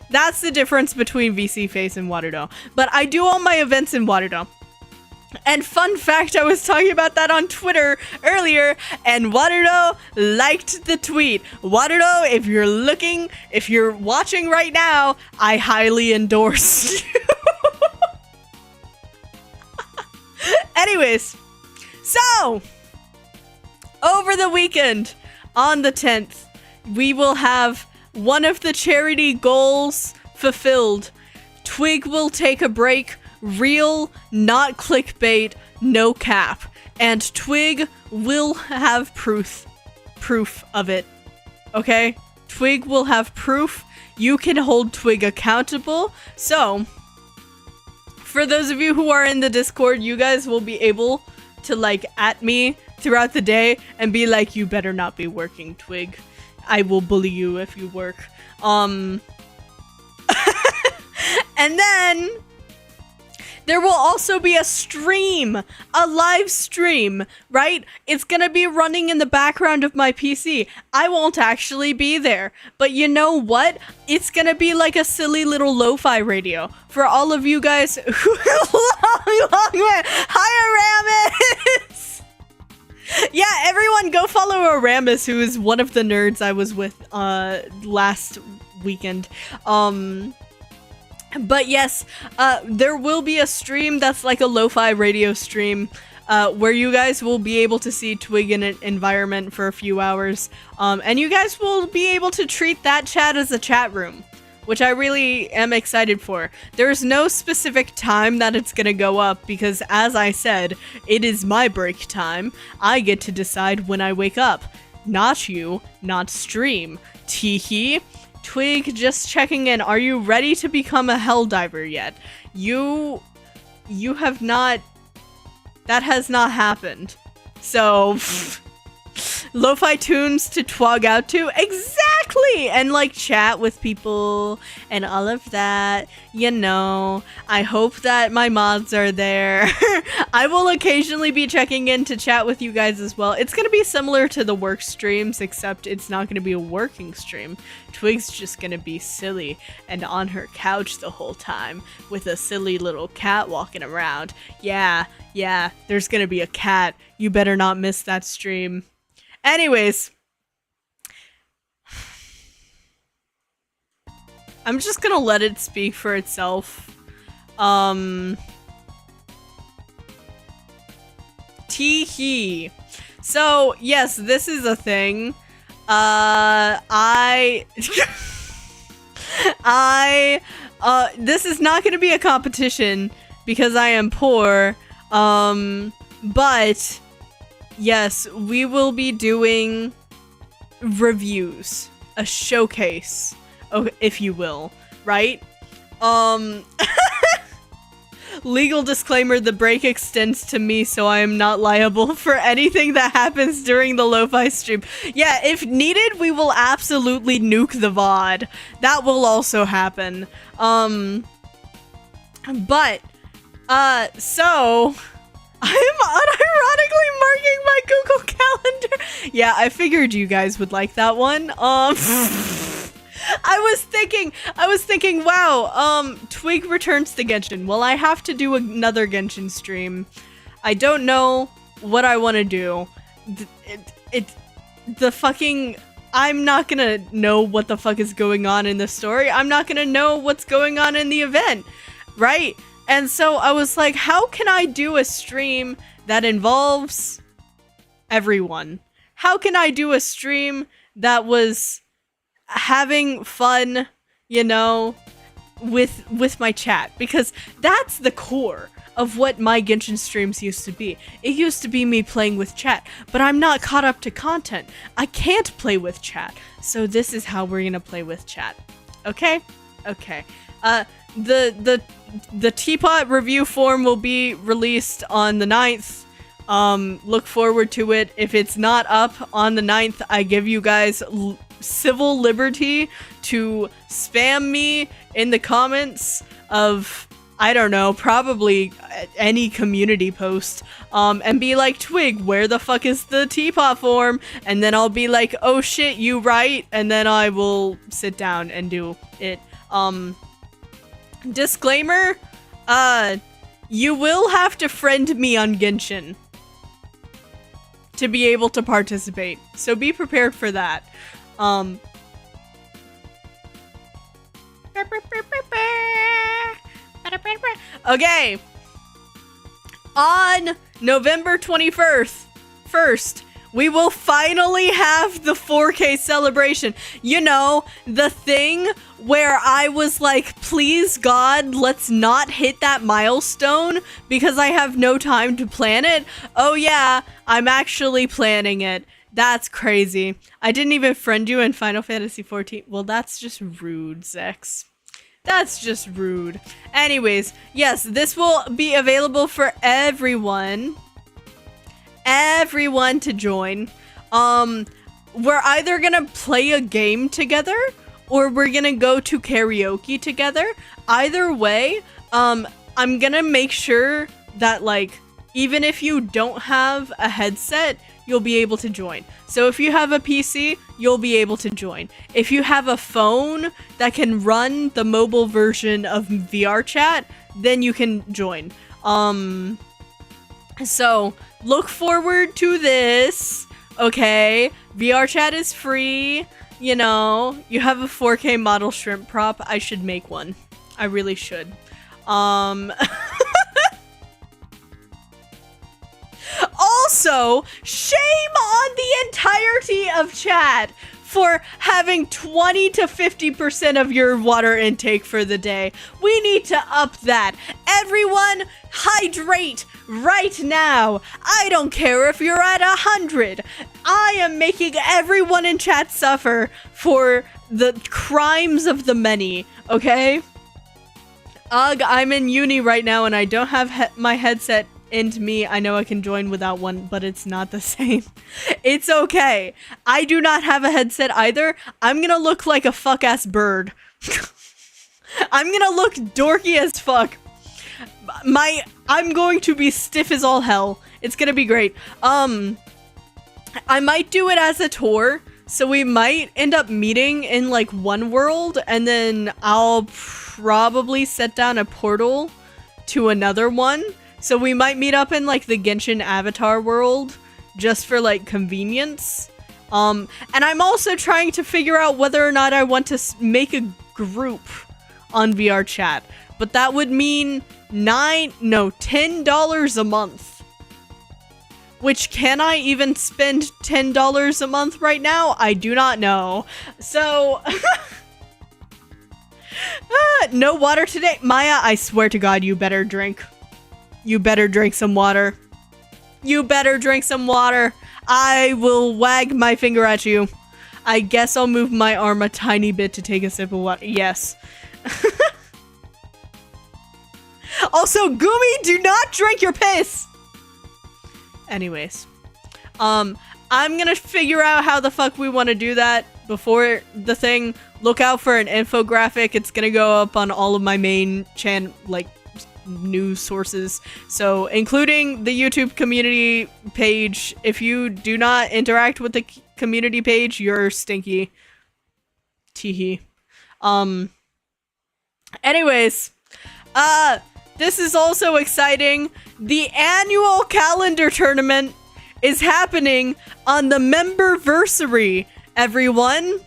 That's the difference between VCFace and Waterdo. But I do all my events in Waterdo. And fun fact, I was talking about that on Twitter earlier, and Waterdo liked the tweet. Waterdo, if you're watching right now, I highly endorse you. Anyways, so, over the weekend, on the 10th, we will have one of the charity goals fulfilled. Twig will take a break. Real, not clickbait, no cap. And Twig will have proof of it. Okay? Twig will have proof. You can hold Twig accountable. So, for those of you who are in the Discord, you guys will be able to like at me throughout the day and be like, you better not be working, Twig. I will bully you if you work. And then there will also be a stream, a live stream, right? It's gonna be running in the background of my PC. I won't actually be there, but you know what? It's gonna be like a silly little lo-fi radio for all of you guys who Hi, Aramis! Yeah, everyone go follow Aramis, who is one of the nerds I was with last weekend. But yes, there will be a stream that's like a lo-fi radio stream, where you guys will be able to see Twig in an environment for a few hours. And you guys will be able to treat that chat as a chat room, which I really am excited for. There's no specific time that it's gonna go up, because as I said, it is my break time. I get to decide when I wake up. Not you, not stream. Teehee. Twig, just checking in. Are you ready to become a Helldiver yet? You have not. That has not happened. So, Lo-fi tunes to twog out to. Exactly! And like chat with people and all of that. You know, I hope that my mods are there. I will occasionally be checking in to chat with you guys as well. It's gonna be similar to the work streams, except it's not gonna be a working stream. Twig's just gonna be silly and on her couch the whole time with a silly little cat walking around. Yeah, there's gonna be a cat. You better not miss that stream. Anyways, I'm just gonna let it speak for itself. Tee-hee. So, yes, this is a thing. This is not gonna be a competition because I am poor. But yes, we will be doing reviews, a showcase, if you will, right? Legal disclaimer, the break extends to me, so I am not liable for anything that happens during the lo-fi stream. Yeah, if needed, we will absolutely nuke the VOD. That will also happen. So I'm unironically marking my Google Calendar. Yeah, I figured you guys would like that one. I was thinking, wow, Twig returns to Genshin. Well, I have to do another Genshin stream. I don't know what I want to do. I'm not gonna know what the fuck is going on in the story. I'm not gonna know what's going on in the event, right? And so I was like, how can I do a stream that involves everyone? How can I do a stream that was having fun, you know, with my chat? Because that's the core of what my Genshin streams used to be. It used to be me playing with chat, but I'm not caught up to content. I can't play with chat. So this is how we're gonna play with chat. Okay? Okay. The teapot review form will be released on the 9th. Look forward to it. If it's not up on the 9th, I give you guys civil liberty to spam me in the comments of, I don't know, probably any community post, and be like, Twig, where the fuck is the teapot form? And then I'll be like, oh shit, you right? And then I will sit down and do it. Disclaimer, you will have to friend me on Genshin to be able to participate, so be prepared for that. Okay, on November 21st, we will finally have the 4K celebration. You know, the thing where I was like, please God, let's not hit that milestone because I have no time to plan it. Oh yeah, I'm actually planning it. That's crazy. I didn't even friend you in Final Fantasy XIV. Well, that's just rude, Zex. That's just rude. Anyways, yes, this will be available for everyone to join. We're either gonna play a game together or we're gonna go to karaoke together. Either way, I'm gonna make sure that, like, even if you don't have a headset, you'll be able to join. So if you have a PC, you'll be able to join. If you have a phone that can run the mobile version of VR chat, then you can join. So look forward to this, okay? VR chat is free, you know. You have a 4K model shrimp prop. I should make one. I really should. Also, shame on the entirety of chat for having 20 to 50% of your water intake for the day. We need to up that. Everyone, hydrate right now. I don't care if you're at 100. I am making everyone in chat suffer for the crimes of the many, okay? Ugh, I'm in uni right now and I don't have my headset and me. I know I can join without one, but it's not the same. It's okay. I do not have a headset either. I'm gonna look like a fuck-ass bird. I'm gonna look dorky as fuck. I'm going to be stiff as all hell. It's gonna be great. I might do it as a tour, so we might end up meeting in like one world, and then I'll probably set down a portal to another one. So we might meet up in like the Genshin Avatar world, just for like convenience. And I'm also trying to figure out whether or not I want to make a group on VR chat, but that would mean $10 a month. Which, can I even spend $10 a month right now? I do not know. So, no water today. Maya, I swear to God, you better drink. You better drink some water. You better drink some water. I will wag my finger at you. I guess I'll move my arm a tiny bit to take a sip of water. Yes. Also, Gumi, do not drink your piss! Anyways, I'm gonna figure out how the fuck we want to do that before the thing. Look out for an infographic. It's gonna go up on all of my main news sources. So, including the YouTube community page. If you do not interact with the community page, you're stinky. Teehee. Anyways, this is also exciting. The annual calendar tournament is happening on the Memberversary, everyone.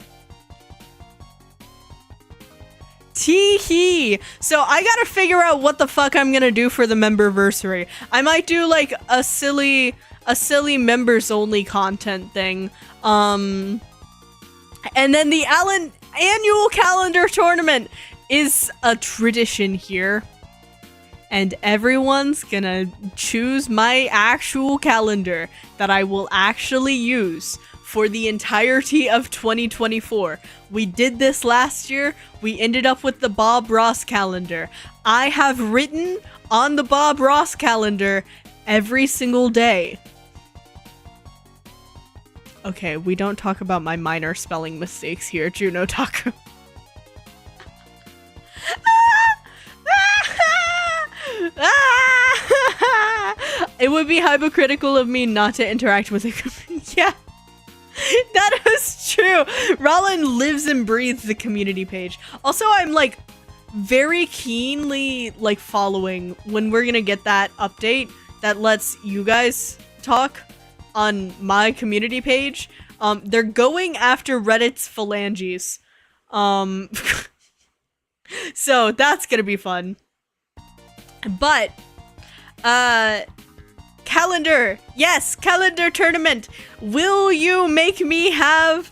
Tee-hee. So I gotta figure out what the fuck I'm gonna do for the Memberversary. I might do like a silly members only content thing. And then the annual calendar tournament is a tradition here. And everyone's gonna choose my actual calendar that I will actually use for the entirety of 2024. We did this last year. We ended up with the Bob Ross calendar. I have written on the Bob Ross calendar every single day. Okay, we don't talk about my minor spelling mistakes here, Juno Taku. It would be hypocritical of me not to interact with it. Yeah, that is true. Rollin lives and breathes the community page. Also, I'm like very keenly like following when we're gonna get that update that lets you guys talk on my community page. They're going after Reddit's phalanges. So that's gonna be fun. But, calendar. Yes, calendar tournament. Will you make me have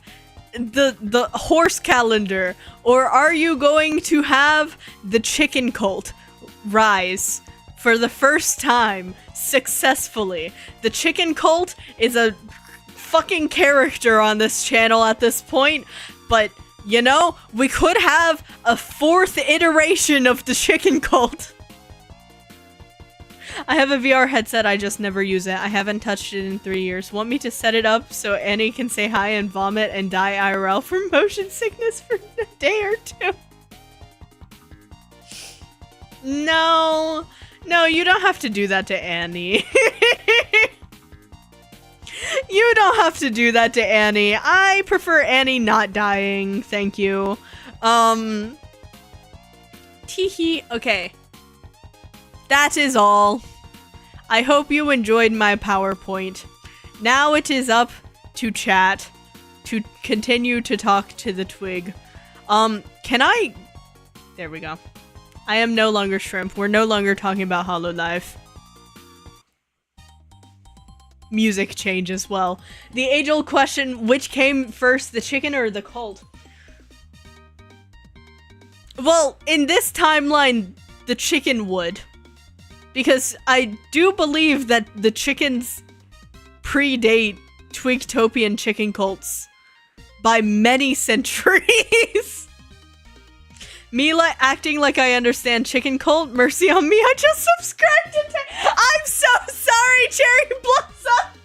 the horse calendar? Or are you going to have the chicken cult rise for the first time successfully? The chicken cult is a fucking character on this channel at this point, but you know, we could have a fourth iteration of the chicken cult. I have a VR headset, I just never use it. I haven't touched it in 3 years. Want me to set it up so Annie can say hi and vomit and die IRL from motion sickness for a day or two? No. No, you don't have to do that to Annie. You don't have to do that to Annie. I prefer Annie not dying, thank you. Teehee, okay. That is all. I hope you enjoyed my PowerPoint. Now it is up to chat to continue to talk to the Twig. Can I... There we go. I am no longer Shrimp. We're no longer talking about HoloLive. Music change as well. The age-old question, which came first, the chicken or the cult? Well, in this timeline, the chicken would. Because I do believe that the chickens predate Twigtopian chicken cults by many centuries. Me acting like I understand chicken cult. Mercy on me. I just subscribed to. I'm so sorry, Cherry Blossom.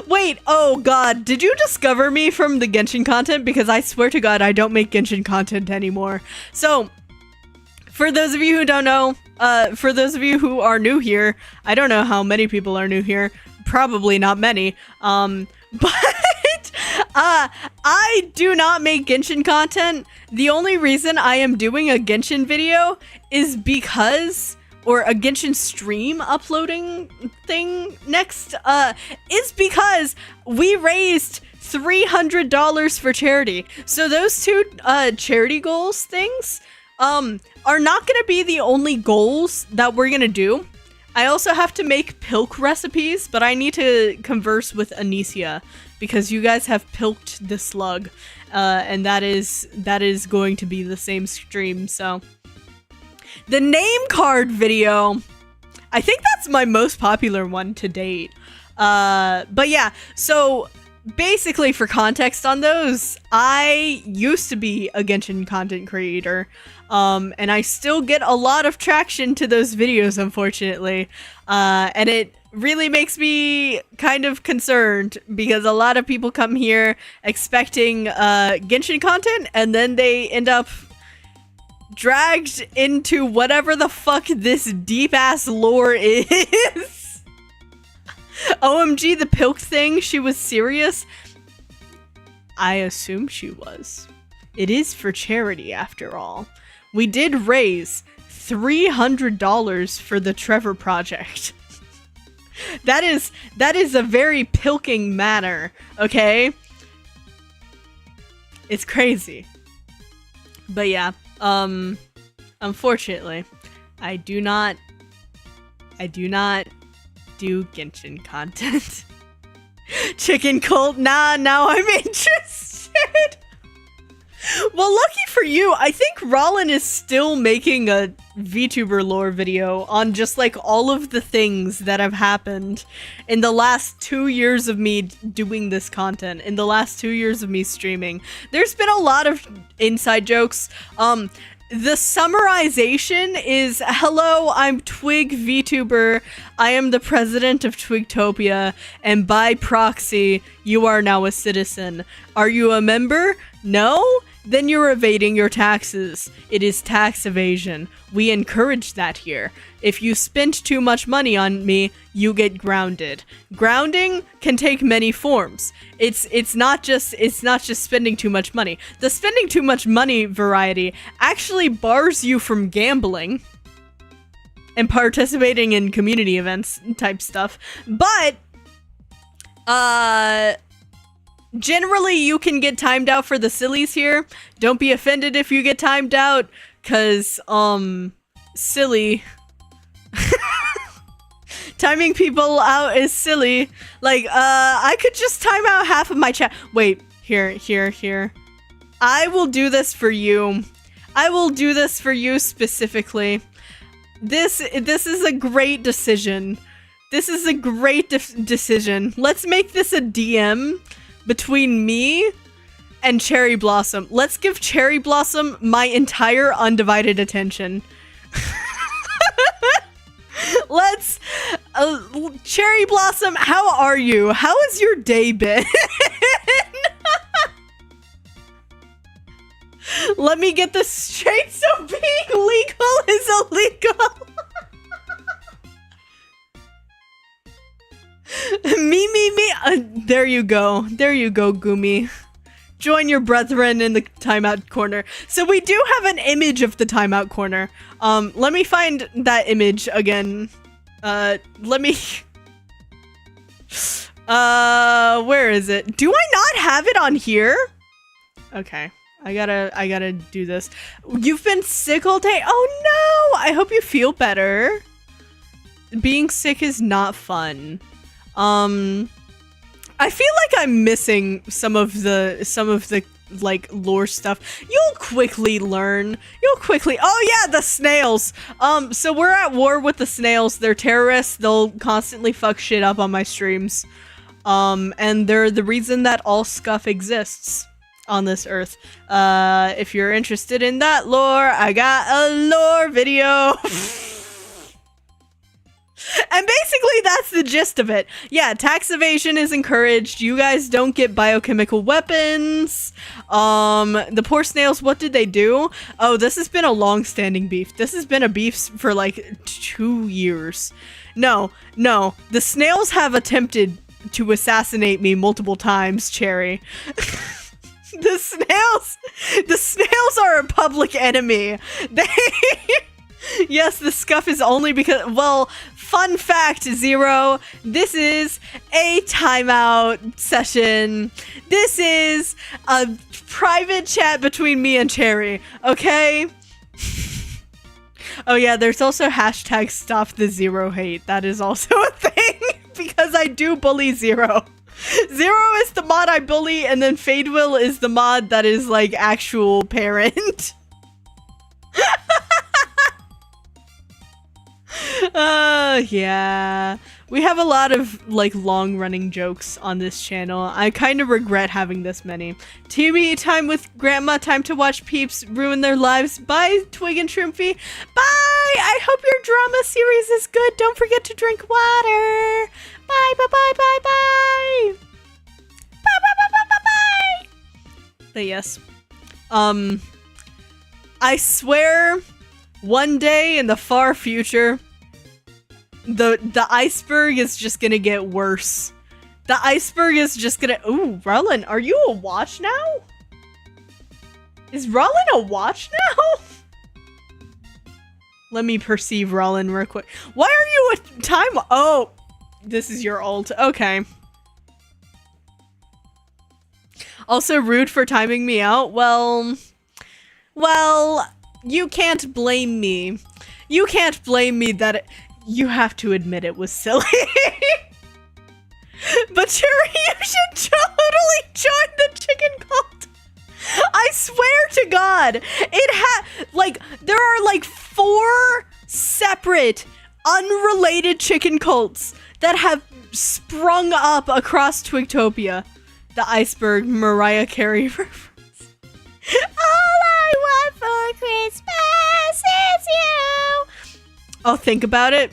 Wait, oh god, did you discover me from the Genshin content? Because I swear to god, I don't make Genshin content anymore. So, for those of you who don't know, for those of you who are new here, I don't know how many people are new here, probably not many, but I do not make Genshin content. The only reason I am doing a Genshin video is because, or a Genshin stream uploading thing next, is because we raised $300 for charity. So those two charity goals things are not gonna be the only goals that we're gonna do. I also have to make pilk recipes, but I need to converse with Anicia because you guys have pilked the slug, and that is going to be the same stream. So the name card video, I think that's my most popular one to date. But yeah, so basically for context on those, I used to be a Genshin content creator, and I still get a lot of traction to those videos, unfortunately, and it really makes me kind of concerned because a lot of people come here expecting Genshin content, and then they end up dragged into whatever the fuck this deep-ass lore is. OMG, the pilk thing, she was serious? I assume she was. It is for charity, after all. We did raise $300 for the Trevor Project. That is a very pilking matter, okay? It's crazy. But yeah, unfortunately, I do not do Genshin content. Chicken cult, nah, now I'm interested. Well, lucky for you, I think Rollin is still making a VTuber lore video on just like all of the things that have happened in the last 2 years of me doing this content, in the last 2 years of me streaming. There's been a lot of inside jokes. The summarization is, hello, I'm Twig VTuber. I am the president of Twigtopia, and by proxy, you are now a citizen. Are you a member? No? Then you're evading your taxes. It is tax evasion. We encourage that here. If you spend too much money on me, you get grounded. Grounding can take many forms. It's not just spending too much money. The spending too much money variety actually bars you from gambling and participating in community events type stuff. But generally, you can get timed out for the sillies here. Don't be offended if you get timed out, cause, silly. Timing people out is silly. Like, I could just time out half of my chat. Wait, here. I will do this for you. I will do this for you specifically. This is a great decision. This is a great decision. Let's make this a DM between me and Cherry Blossom. Let's give Cherry Blossom my entire undivided attention. Let's... Cherry Blossom, how are you? How has your day been? Let me get this straight. So being legal is illegal. Me. There you go, Gumi. Join your brethren in the timeout corner. So we do have an image of the timeout corner. Let me find that image again. Where is it? Do I not have it on here? Okay, I gotta do this. You've been sick all day? Oh no! I hope you feel better. Being sick is not fun. I feel like I'm missing some of the like lore stuff. You'll quickly learn. Oh yeah, the snails. So we're at war with the snails. They're terrorists. They'll constantly fuck shit up on my streams. And they're the reason that all scuff exists. on this earth. If you're interested in that lore, I got a lore video. And basically that's the gist of it. Yeah, tax evasion is encouraged. You guys don't get biochemical weapons. The poor snails, what did they do? Oh, this has been a long-standing beef. This has been a beef for like 2 years. No, the snails have attempted to assassinate me multiple times, Cherry. The snails are a public enemy. Yes, the scuff is only because, well, fun fact, Zero, this is a timeout session. This is a private chat between me and Cherry, okay? Oh yeah, there's also hashtag stop the Zero hate. That is also a thing, because I do bully Zero. Zero is the mod I bully, and then Fadewill is the mod that is like actual parent. Yeah. We have a lot of, like, long-running jokes on this channel. I kind of regret having this many. TV time with grandma, time to watch peeps ruin their lives. Bye, Twig and Shrimpy. Bye! I hope your drama series is good. Don't forget to drink water. Bye, bye, bye, bye, bye. Bye, bye, bye, bye, bye, bye. But yes. I swear, one day in the far future, the iceberg is just gonna get worse. The iceberg is just gonna— ooh, Rollin, are you a watch now? Is Rollin a watch now? Let me perceive Rollin real quick. Why are you a time— oh, this is your ult. Okay. Also rude for timing me out. Well, you can't blame me. You can't blame me that you have to admit it was silly. But Cherry, you should totally join the chicken cult. I swear to God, there are like 4 separate, unrelated chicken cults that have sprung up across Twigtopia. The iceberg Mariah Carey reference. All I want for Christmas is you. Oh, think about it.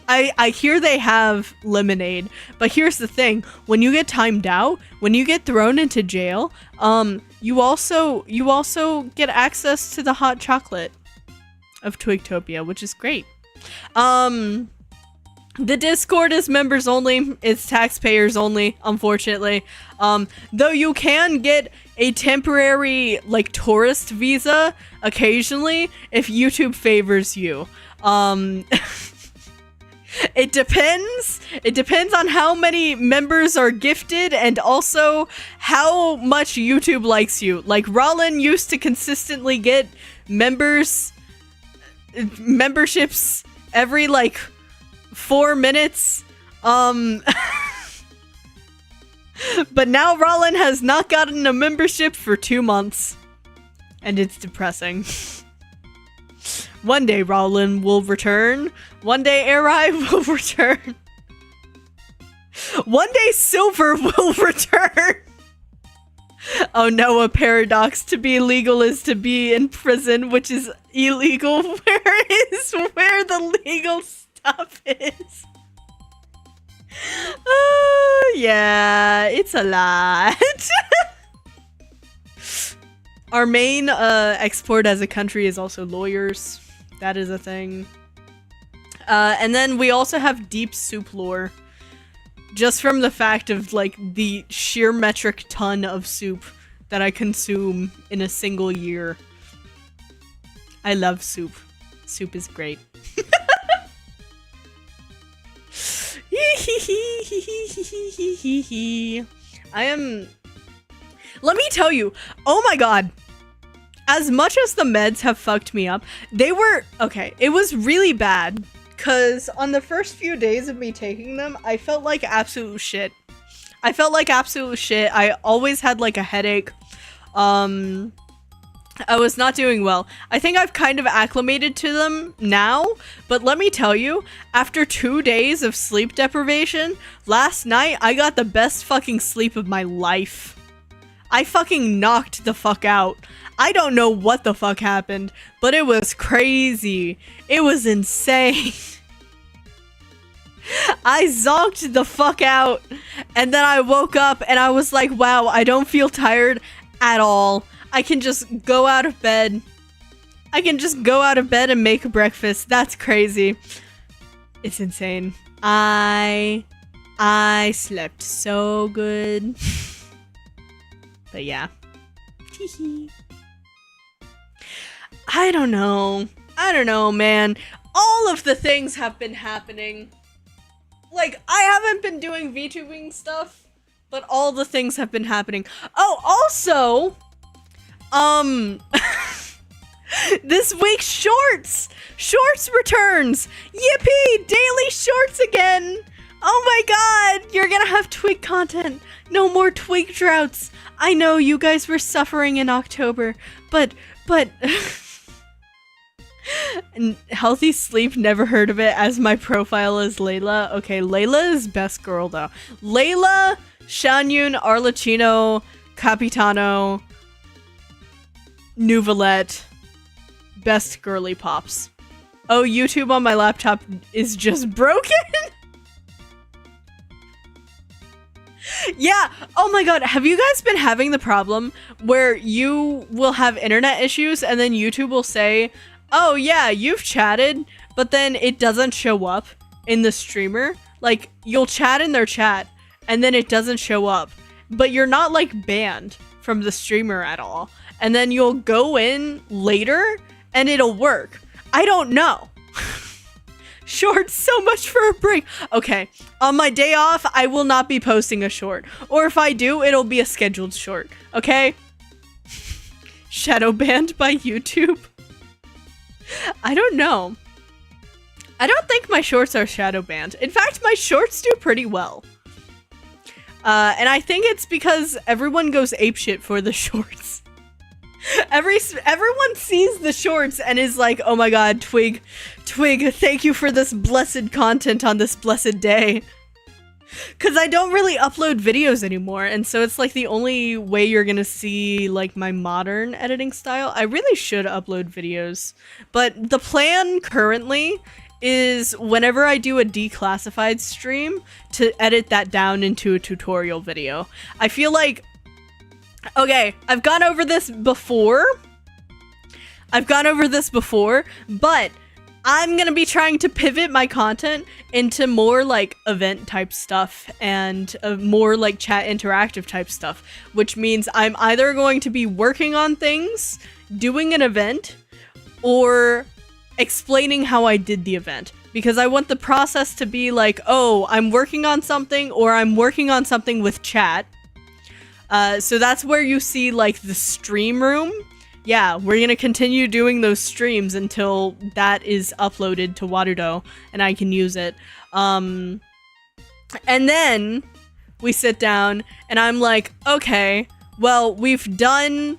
I hear they have lemonade, but here's the thing: when you get timed out, when you get thrown into jail, you also get access to the hot chocolate of Twigtopia, which is great. The Discord is members only. It's taxpayers only, unfortunately. Though you can get a temporary, like, tourist visa occasionally if YouTube favors you. It depends. It depends on how many members are gifted and also how much YouTube likes you. Like, Rollin used to consistently get memberships every, like, 4 minutes. But now Rollin has not gotten a membership for 2 months. And it's depressing. One day Rollin will return. One day Eri will return. One day Silver will return. Oh no, a paradox. To be legal is to be in prison, which is illegal. Where the legal stuff is? Oh, yeah, it's a lot. Our main export as a country is also lawyers. That is a thing. And then we also have deep soup lore. Just from the fact of, like, the sheer metric ton of soup that I consume in a single year. I love soup. Soup is great. I am... Let me tell you, oh my god. As much as the meds have fucked me up, they were... Okay, it was really bad. Because on the first few days of me taking them, I felt like absolute shit. I always had, like, a headache. I was not doing well. I think I've kind of acclimated to them now, but let me tell you, after 2 days of sleep deprivation, last night I got the best fucking sleep of my life. I fucking knocked the fuck out. I don't know what the fuck happened, but it was crazy. It was insane. I zonked the fuck out, and then I woke up and I was like, wow, I don't feel tired at all. I can just go out of bed. I can just go out of bed and make breakfast. That's crazy. It's insane. I slept so good. But yeah. I don't know. I don't know, man. All of the things have been happening. Like, I haven't been doing VTubing stuff, but all the things have been happening. Oh, also, this week's shorts returns. Yippee! Daily shorts again. Oh my god, you're gonna have Twig content. No more Twig droughts. I know you guys were suffering in October, but and healthy sleep, never heard of it, as my profile is Layla. Okay, Layla is best girl though. Layla, Shanyun, Arlecchino, Capitano, Nuvolette, best girly pops. Oh, YouTube on my laptop is just broken? Yeah, oh my god, have you guys been having the problem where you will have internet issues and then YouTube will say, oh yeah, you've chatted, but then it doesn't show up in the streamer? Like, you'll chat in their chat, and then it doesn't show up, but you're not, like, banned from the streamer at all. And then you'll go in later, and it'll work. I don't know. Shorts, so much for a break. Okay, on my day off, I will not be posting a short. Or if I do, it'll be a scheduled short, okay? Shadow banned by YouTube? I don't know. I don't think my shorts are shadow banned. In fact, my shorts do pretty well. And I think it's because everyone goes apeshit for the shorts. Everyone sees the shorts and is like, oh my god, Twig, thank you for this blessed content on this blessed day. Because I don't really upload videos anymore, and so it's like the only way you're gonna see like my modern editing style. I really should upload videos, but the plan currently is whenever I do a declassified stream to edit that down into a tutorial video. I feel like, okay, I've gone over this before, but I'm gonna be trying to pivot my content into more like event type stuff and more like chat interactive type stuff, which means I'm either going to be working on things, doing an event, or explaining how I did the event. Because I want the process to be like, oh, I'm working on something, or I'm working on something with chat. So that's where you see like the stream room. Yeah, we're gonna continue doing those streams until that is uploaded to Warudo and I can use it. And then we sit down and I'm like, okay, well, we've done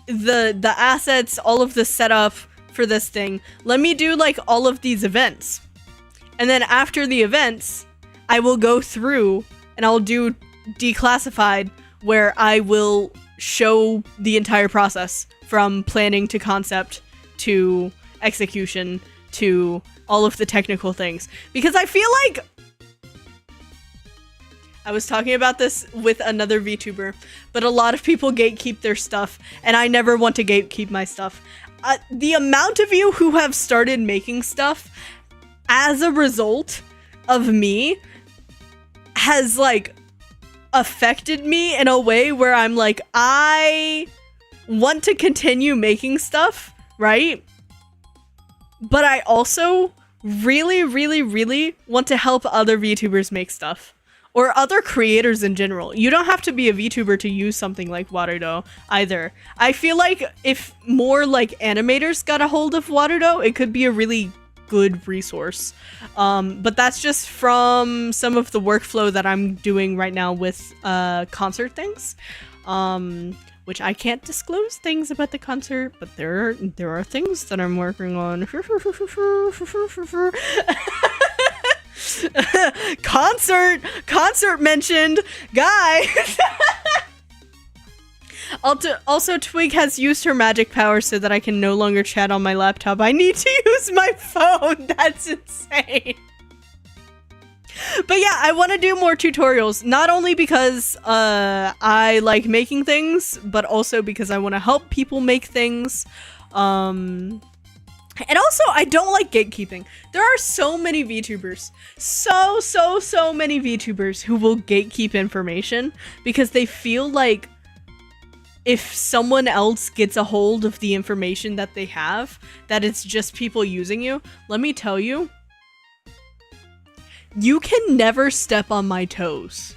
the assets, all of the setup for this thing. Let me do like all of these events. And then after the events, I will go through and I'll do declassified, where I will show the entire process from planning to concept to execution to all of the technical things. Because I feel like I was talking about this with another VTuber, but a lot of people gatekeep their stuff, and I never want to gatekeep my stuff. The amount of you who have started making stuff as a result of me has like affected me in a way where I'm like, I want to continue making stuff, right? But I also really, really, really want to help other VTubers make stuff. Or other creators in general. You don't have to be a VTuber to use something like Warudo either. I feel like if more like animators got a hold of Warudo, it could be a really good resource. But that's just from some of the workflow that I'm doing right now with concert things. Which I can't disclose things about the concert, but there are things that I'm working on. Concert mentioned, guys. Also, Twig has used her magic power so that I can no longer chat on my laptop. I need to use my phone. That's insane. But yeah, I want to do more tutorials, not only because I like making things, but also because I want to help people make things. And also, I don't like gatekeeping. There are so many VTubers, so many VTubers who will gatekeep information because they feel like if someone else gets a hold of the information that they have, that it's just people using you. Let me tell you, you can never step on my toes.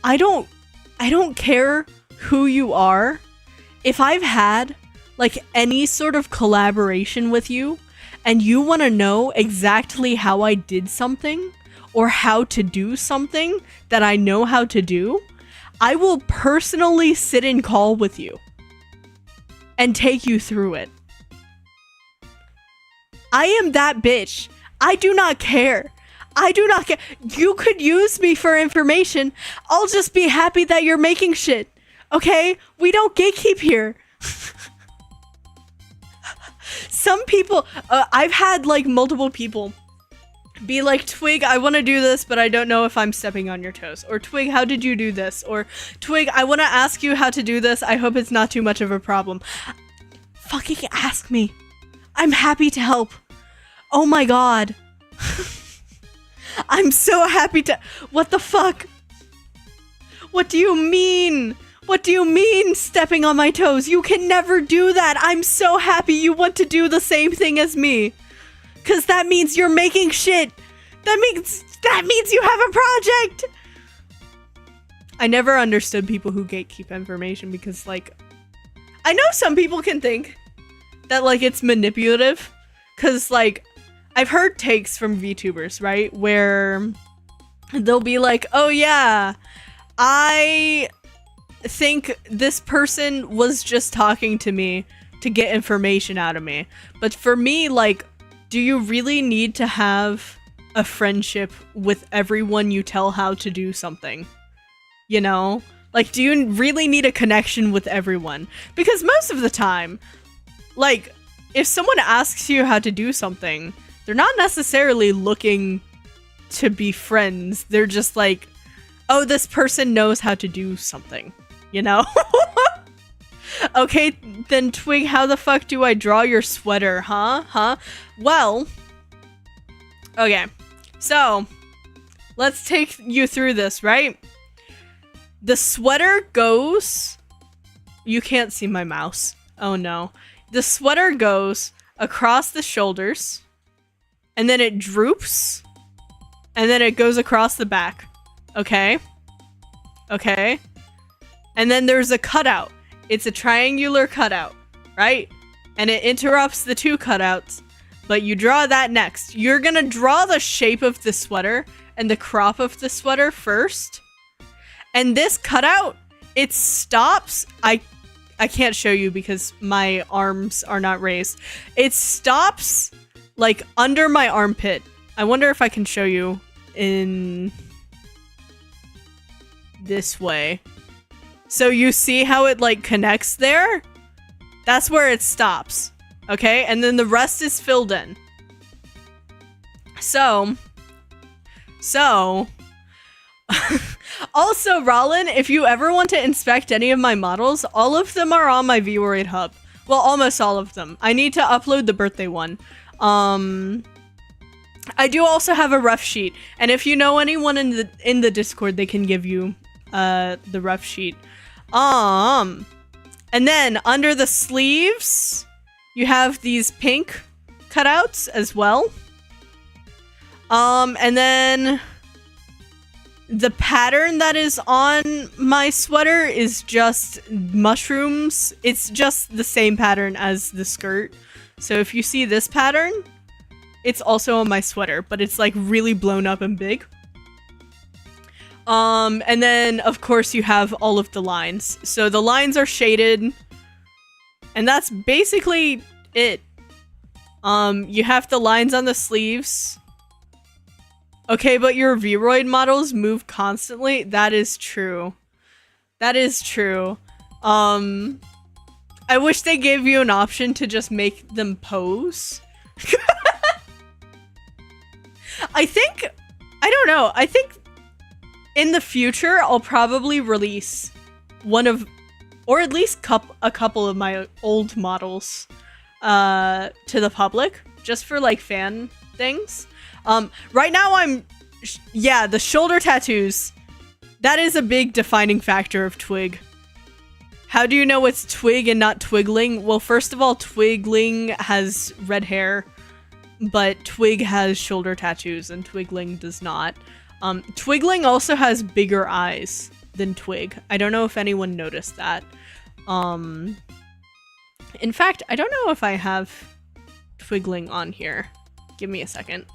I don't care who you are. If I've had like any sort of collaboration with you and you want to know exactly how I did something or how to do something that I know how to do, I will personally sit in call with you and take you through it. I am that bitch. I do not care. I do not care. You could use me for information. I'll just be happy that you're making shit. Okay? We don't gatekeep here. Some people, I've had like multiple people be like, Twig, I want to do this, but I don't know if I'm stepping on your toes. Or Twig, how did you do this? Or Twig, I want to ask you how to do this. I hope it's not too much of a problem. Fucking ask me. I'm happy to help. Oh my god. I'm so happy to— What the fuck? What do you mean? What do you mean stepping on my toes? You can never do that. I'm so happy you want to do the same thing as me. Cause that means you're making shit. That means you have a project. I never understood people who gatekeep information because like, I know some people can think that like it's manipulative. Cause like, I've heard takes from VTubers, right? Where they'll be like, oh yeah, I think this person was just talking to me to get information out of me. But for me, like, do you really need to have a friendship with everyone you tell how to do something? You know? Like, do you really need a connection with everyone? Because most of the time, like, if someone asks you how to do something, they're not necessarily looking to be friends. They're just like, oh, this person knows how to do something, you know? Okay, then Twig, how the fuck do I draw your sweater, huh? Well, okay, so let's take you through this, right? The sweater goes— you can't see my mouse. Oh no. The sweater goes across the shoulders, and then it droops, and then it goes across the back. Okay? Okay? And then there's a cutout. It's a triangular cutout, right? And it interrupts the two cutouts, but you draw that next. You're gonna draw the shape of the sweater and the crop of the sweater first. And this cutout, it stops— I can't show you because my arms are not raised. It stops like under my armpit. I wonder if I can show you in this way. So you see how it like connects there? That's where it stops. Okay? And then the rest is filled in. So also, Rollin, if you ever want to inspect any of my models, all of them are on my Vroid hub. Well, almost all of them. I need to upload the birthday one. I do also have a rough sheet, and if you know anyone in the Discord, they can give you the rough sheet. And then under the sleeves, you have these pink cutouts as well. And then the pattern that is on my sweater is just mushrooms. It's just the same pattern as the skirt. So if you see this pattern, it's also on my sweater, but it's like really blown up and big. And then of course you have all of the lines. So the lines are shaded, and that's basically it. You have the lines on the sleeves. Okay, but your Vroid models move constantly. That is true. That is true. I wish they gave you an option to just make them pose. I don't know. I think in the future, I'll probably release one of, or at least a couple of my old models to the public, just for like fan things. Right now yeah, the shoulder tattoos. That is a big defining factor of Twig. How do you know it's Twig and not Twigling? Well, first of all, Twigling has red hair, but Twig has shoulder tattoos and Twigling does not. Twigling also has bigger eyes than Twig. I don't know if anyone noticed that. In fact, I don't know if I have Twigling on here. Give me a second.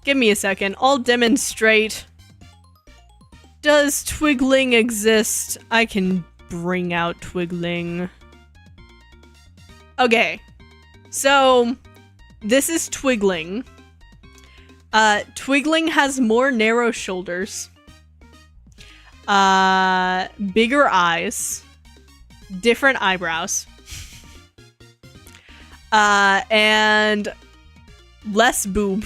Give me a second. I'll demonstrate. Does Twigling exist? I can bring out Twigling. Okay. So, this is Twigling. Twigling has more narrow shoulders. Bigger eyes. Different eyebrows. And less boob.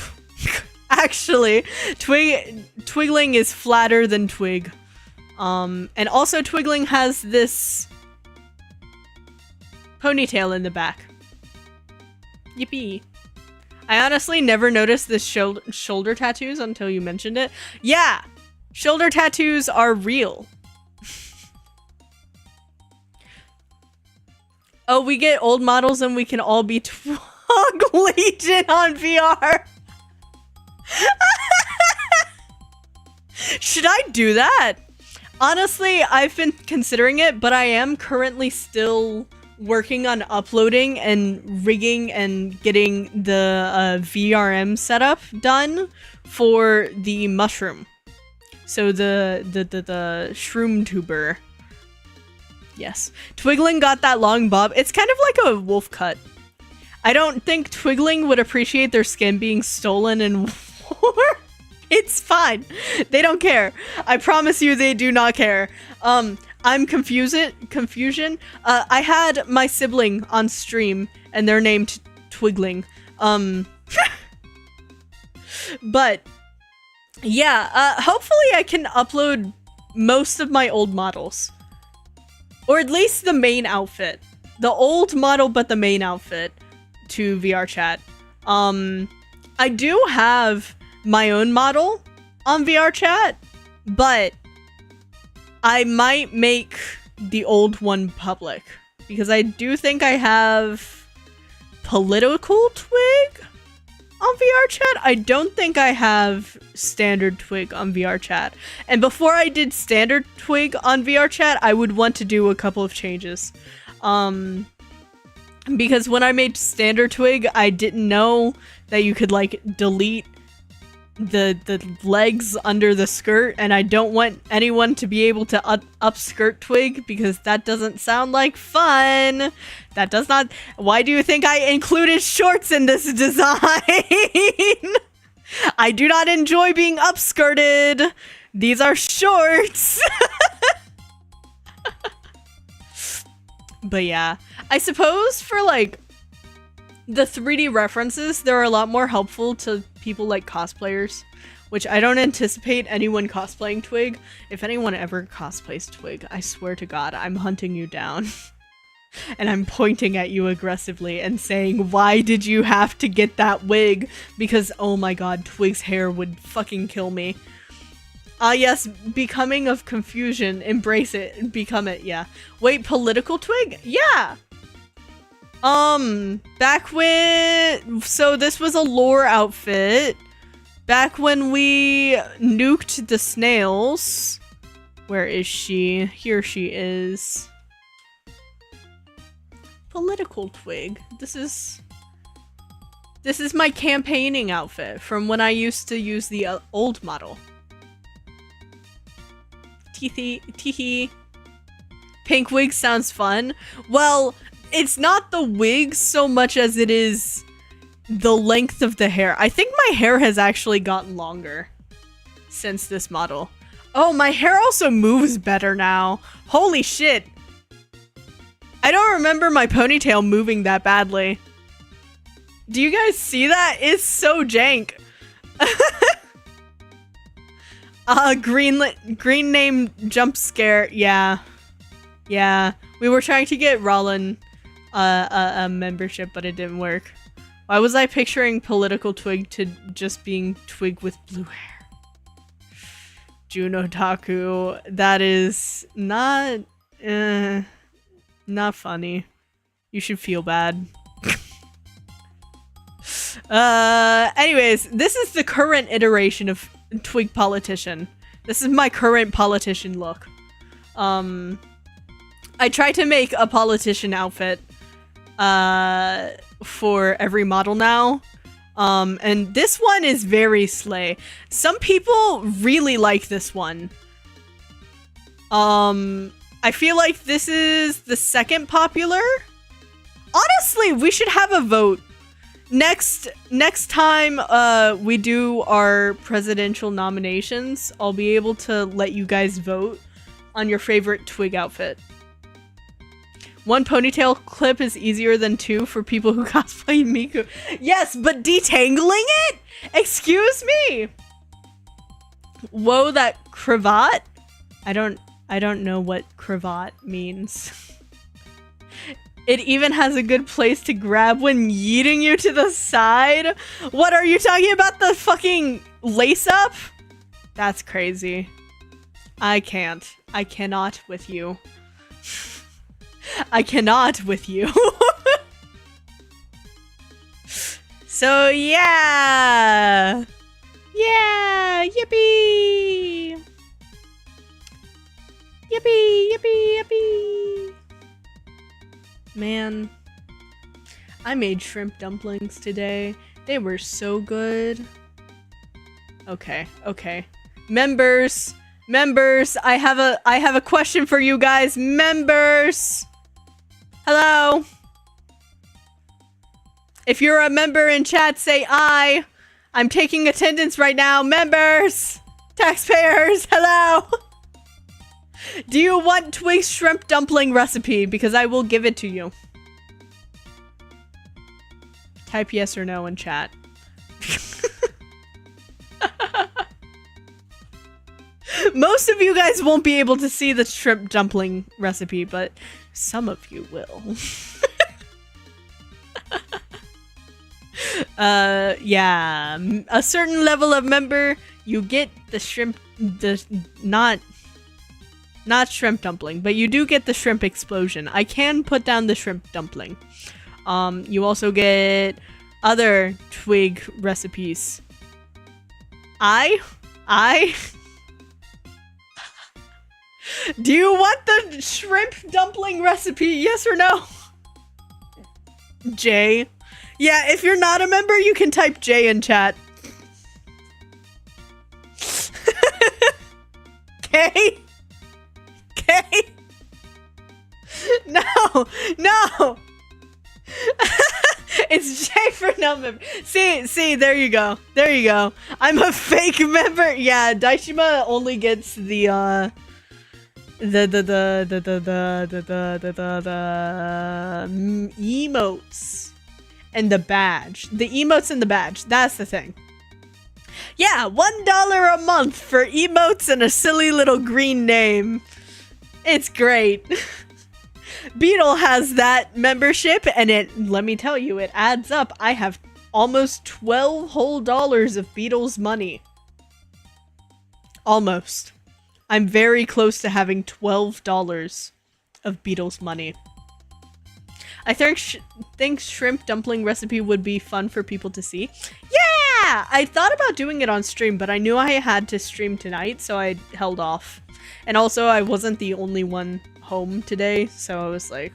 Actually, Twigling is flatter than Twig. And also Twigling has this ponytail in the back. Yippee. I honestly never noticed the shoulder tattoos until you mentioned it. Yeah! Shoulder tattoos are real. Oh, we get old models and we can all be Twig Legion on VR. Should I do that? Honestly, I've been considering it, but I am currently still working on uploading and rigging and getting the VRM setup done for the mushroom. So the SHROOM tuber. Yes. Twigling got that long bob. It's kind of like a wolf cut. I don't think Twigling would appreciate their skin being stolen in war. It's fine. They don't care. I promise you they do not care. I'm confusion. I had my sibling on stream and they're named Twigling. But yeah, hopefully I can upload most of my old models. Or at least the main outfit. The old model, but the main outfit to VR chat. I do have my own model on VR chat, but I might make the old one public because I do think I have political Twig on VR chat. I don't think I have standard Twig on VR chat. And before I did standard Twig on VR chat, I would want to do a couple of changes. Because when I made standard Twig, I didn't know that you could like delete the legs under the skirt, and I don't want anyone to be able to upskirt Twig because that doesn't sound like fun. That does not. Why do you think I included shorts in this design? I do not enjoy being upskirted. These are shorts. But yeah, I suppose for like the 3D references, they're a lot more helpful to people like cosplayers, which I don't anticipate anyone cosplaying Twig. If anyone ever cosplays Twig, I swear to God, I'm hunting you down. And I'm pointing at you aggressively and saying, why did you have to get that wig? Because, oh my God, Twig's hair would fucking kill me. Ah, yes, becoming of confusion. Embrace it. Become it, yeah. Wait, political Twig? Yeah! Back when... So this was a lore outfit. Back when we nuked the snails. Where is she? Here she is. Political Twig. This is my campaigning outfit from when I used to use the old model. Teehee. Pink wig sounds fun. Well, it's not the wig so much as it is the length of the hair. I think my hair has actually gotten longer since this model. Oh, my hair also moves better now. Holy shit. I don't remember my ponytail moving that badly. Do you guys see that? It's so jank. Green name jump scare. Yeah. Yeah. We were trying to get Rollin a membership, but it didn't work. Why was I picturing political Twig to just being Twig with blue hair? Juno Taku. That is not funny. You should feel bad. Anyways, this is the current iteration of Twig politician. This is my current politician look. I tried to make a politician outfit for every model now. And this one is very slay. Some people really like this one. I feel like this is the second popular. Honestly, we should have a vote. Next time we do our presidential nominations, I'll be able to let you guys vote on your favorite Twig outfit. One ponytail clip is easier than two for people who cosplay Miku. Yes, but detangling it? Excuse me. Whoa, that cravat? I don't know what cravat means. It even has a good place to grab when yeeting you to the side. What are you talking about? The fucking lace up? That's crazy. I can't. I cannot with you. I cannot with you. So yeah. Yeah, yippee. Yippee, yippee, yippee. Man, I made shrimp dumplings today. They were so good. Okay, okay. Members, I have a question for you guys. Members. Hello. If you're a member in chat, say I. I'm taking attendance right now. Members, taxpayers, hello. Do you want Twig's shrimp dumpling recipe? Because I will give it to you. Type yes or no in chat. Most of you guys won't be able to see the shrimp dumpling recipe, but some of you will. Yeah. A certain level of member, you get the shrimp, not shrimp dumpling, but you do get the shrimp explosion. I can put down the shrimp dumpling. You also get other Twig recipes. Do you want the shrimp dumpling recipe? Yes or no? J. Yeah, if you're not a member, you can type J in chat. K? K? No! No! It's J for no member. See, there you go. There you go. I'm a fake member. Yeah, Daishima only gets the emotes and the badge. The emotes and the badge. That's the thing. Yeah, $1 a month for emotes and a silly little green name. It's great. Beetle has that membership, and let me tell you, it adds up. I have almost $12 whole of Beetle's money. Almost. I'm very close to having $12 of Beetle's money. I think shrimp dumpling recipe would be fun for people to see. Yeah! I thought about doing it on stream, but I knew I had to stream tonight, so I held off. And also, I wasn't the only one home today, so I was like,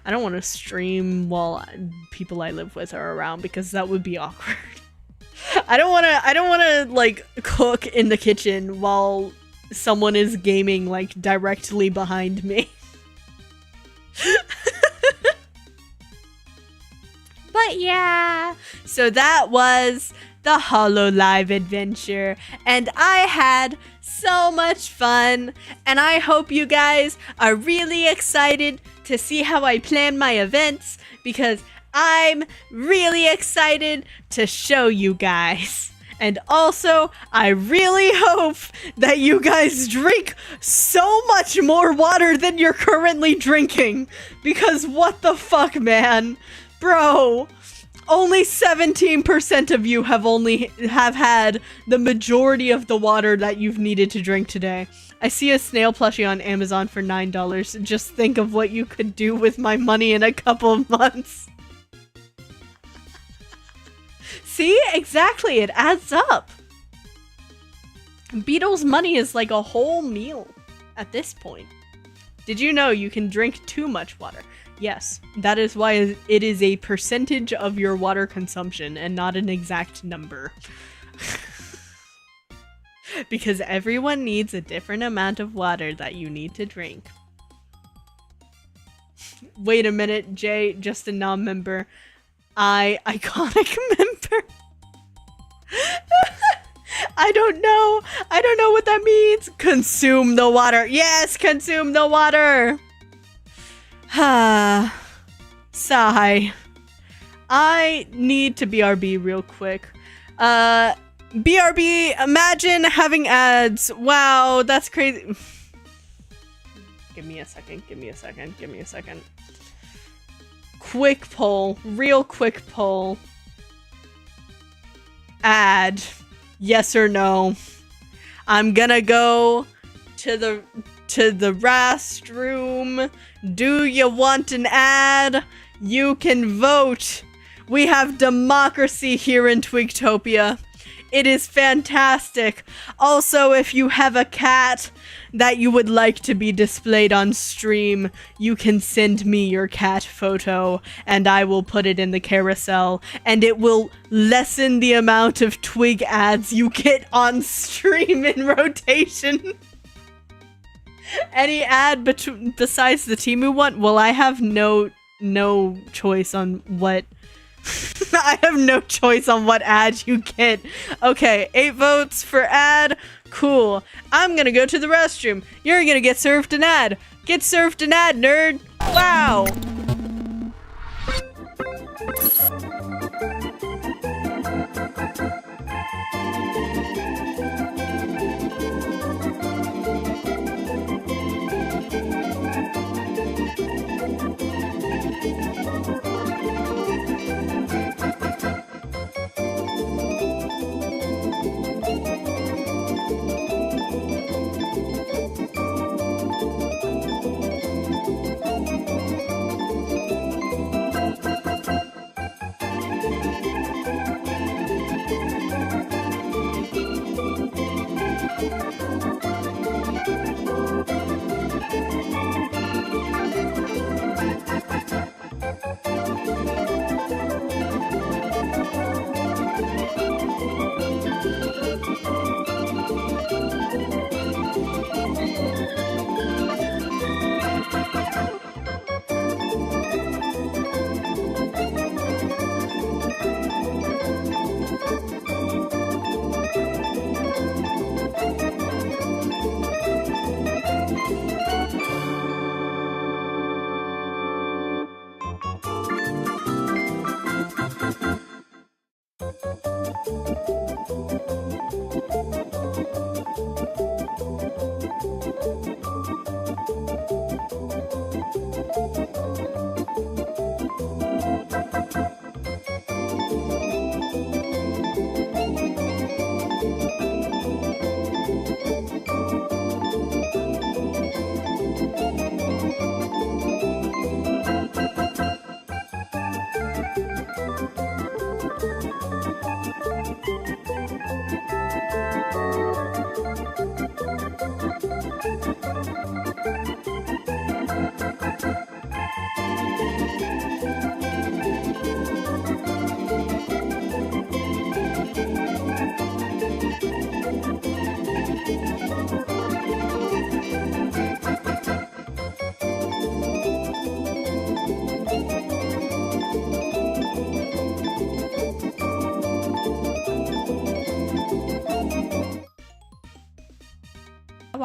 I don't want to stream while people I live with are around, because that would be awkward. I don't want to like cook in the kitchen while someone is gaming like directly behind me. But yeah, so that was the HoloLive adventure, and I had so much fun, and I hope you guys are really excited to see how I plan my events, because I'm really excited to show you guys. And also, I really hope that you guys drink so much more water than you're currently drinking. Because what the fuck, man? Bro, only 17% of you have had the majority of the water that you've needed to drink today. I see a snail plushie on Amazon for $9. Just think of what you could do with my money in a couple of months. See? Exactly, it adds up. Beetle's money is like a whole meal at this point. Did you know you can drink too much water? Yes, that is why it is a percentage of your water consumption and not an exact number. Because everyone needs a different amount of water that you need to drink. Wait a minute, Jay, just a non-member. Iconic member. I don't know what that means. Consume the water. Yes, consume the water. Sigh. I need to BRB real quick. BRB, imagine having ads. Wow, that's crazy. Give me a second. Quick poll, real quick poll. Ad, yes or no? I'm gonna go to the restroom. Do you want an ad? You can vote. We have democracy here in Twigtopia. It is fantastic. Also, if you have a cat that you would like to be displayed on stream, you can send me your cat photo and I will put it in the carousel, and it will lessen the amount of Twig ads you get on stream in rotation. Any ad besides the Temu one? Well, I have no choice on what I have no choice on what ad you get. Okay, 8 votes for ad. Cool. I'm gonna go to the restroom. You're gonna get served an ad. Get served an ad, nerd. Wow.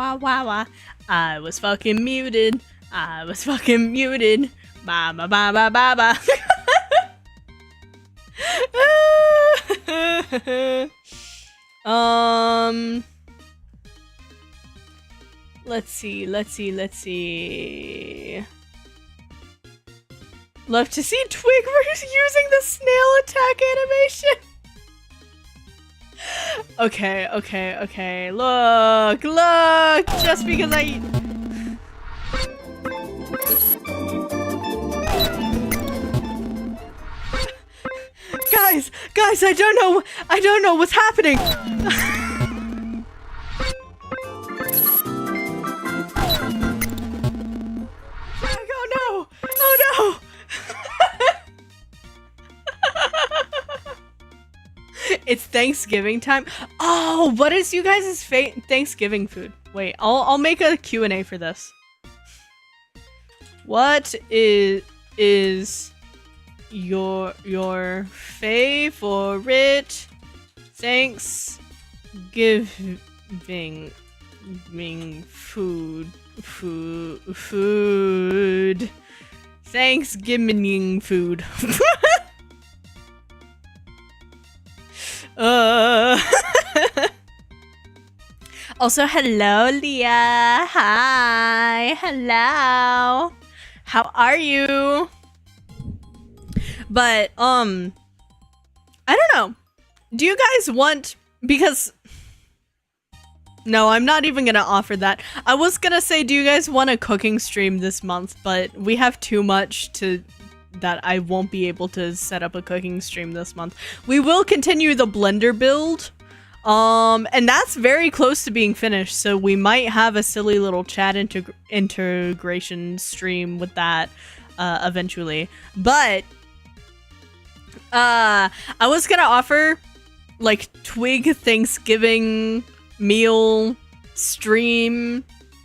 wah, wah, wah. I was fucking muted. I was fucking muted. Ba ba ba ba ba ba. Let's see. Love to see Twig using the snail attack animation. Okay. Look. Just because Guys, I don't know what's happening. Oh no. It's Thanksgiving time. Oh, what is you guys' Thanksgiving food? Wait, I'll make a Q&A for this. What is your favorite Thanksgiving food? Thanksgiving food. Also, hello, Leah. Hi. Hello. How are you? But, I don't know. Do you guys want, because, no, I'm not even gonna offer that. I was gonna say, do you guys want a cooking stream this month? But we have too much that I won't be able to set up a cooking stream this month. We will continue the Blender build. And that's very close to being finished, so we might have a silly little chat integration stream with that, eventually. But, I was gonna offer, like, Twig Thanksgiving meal stream,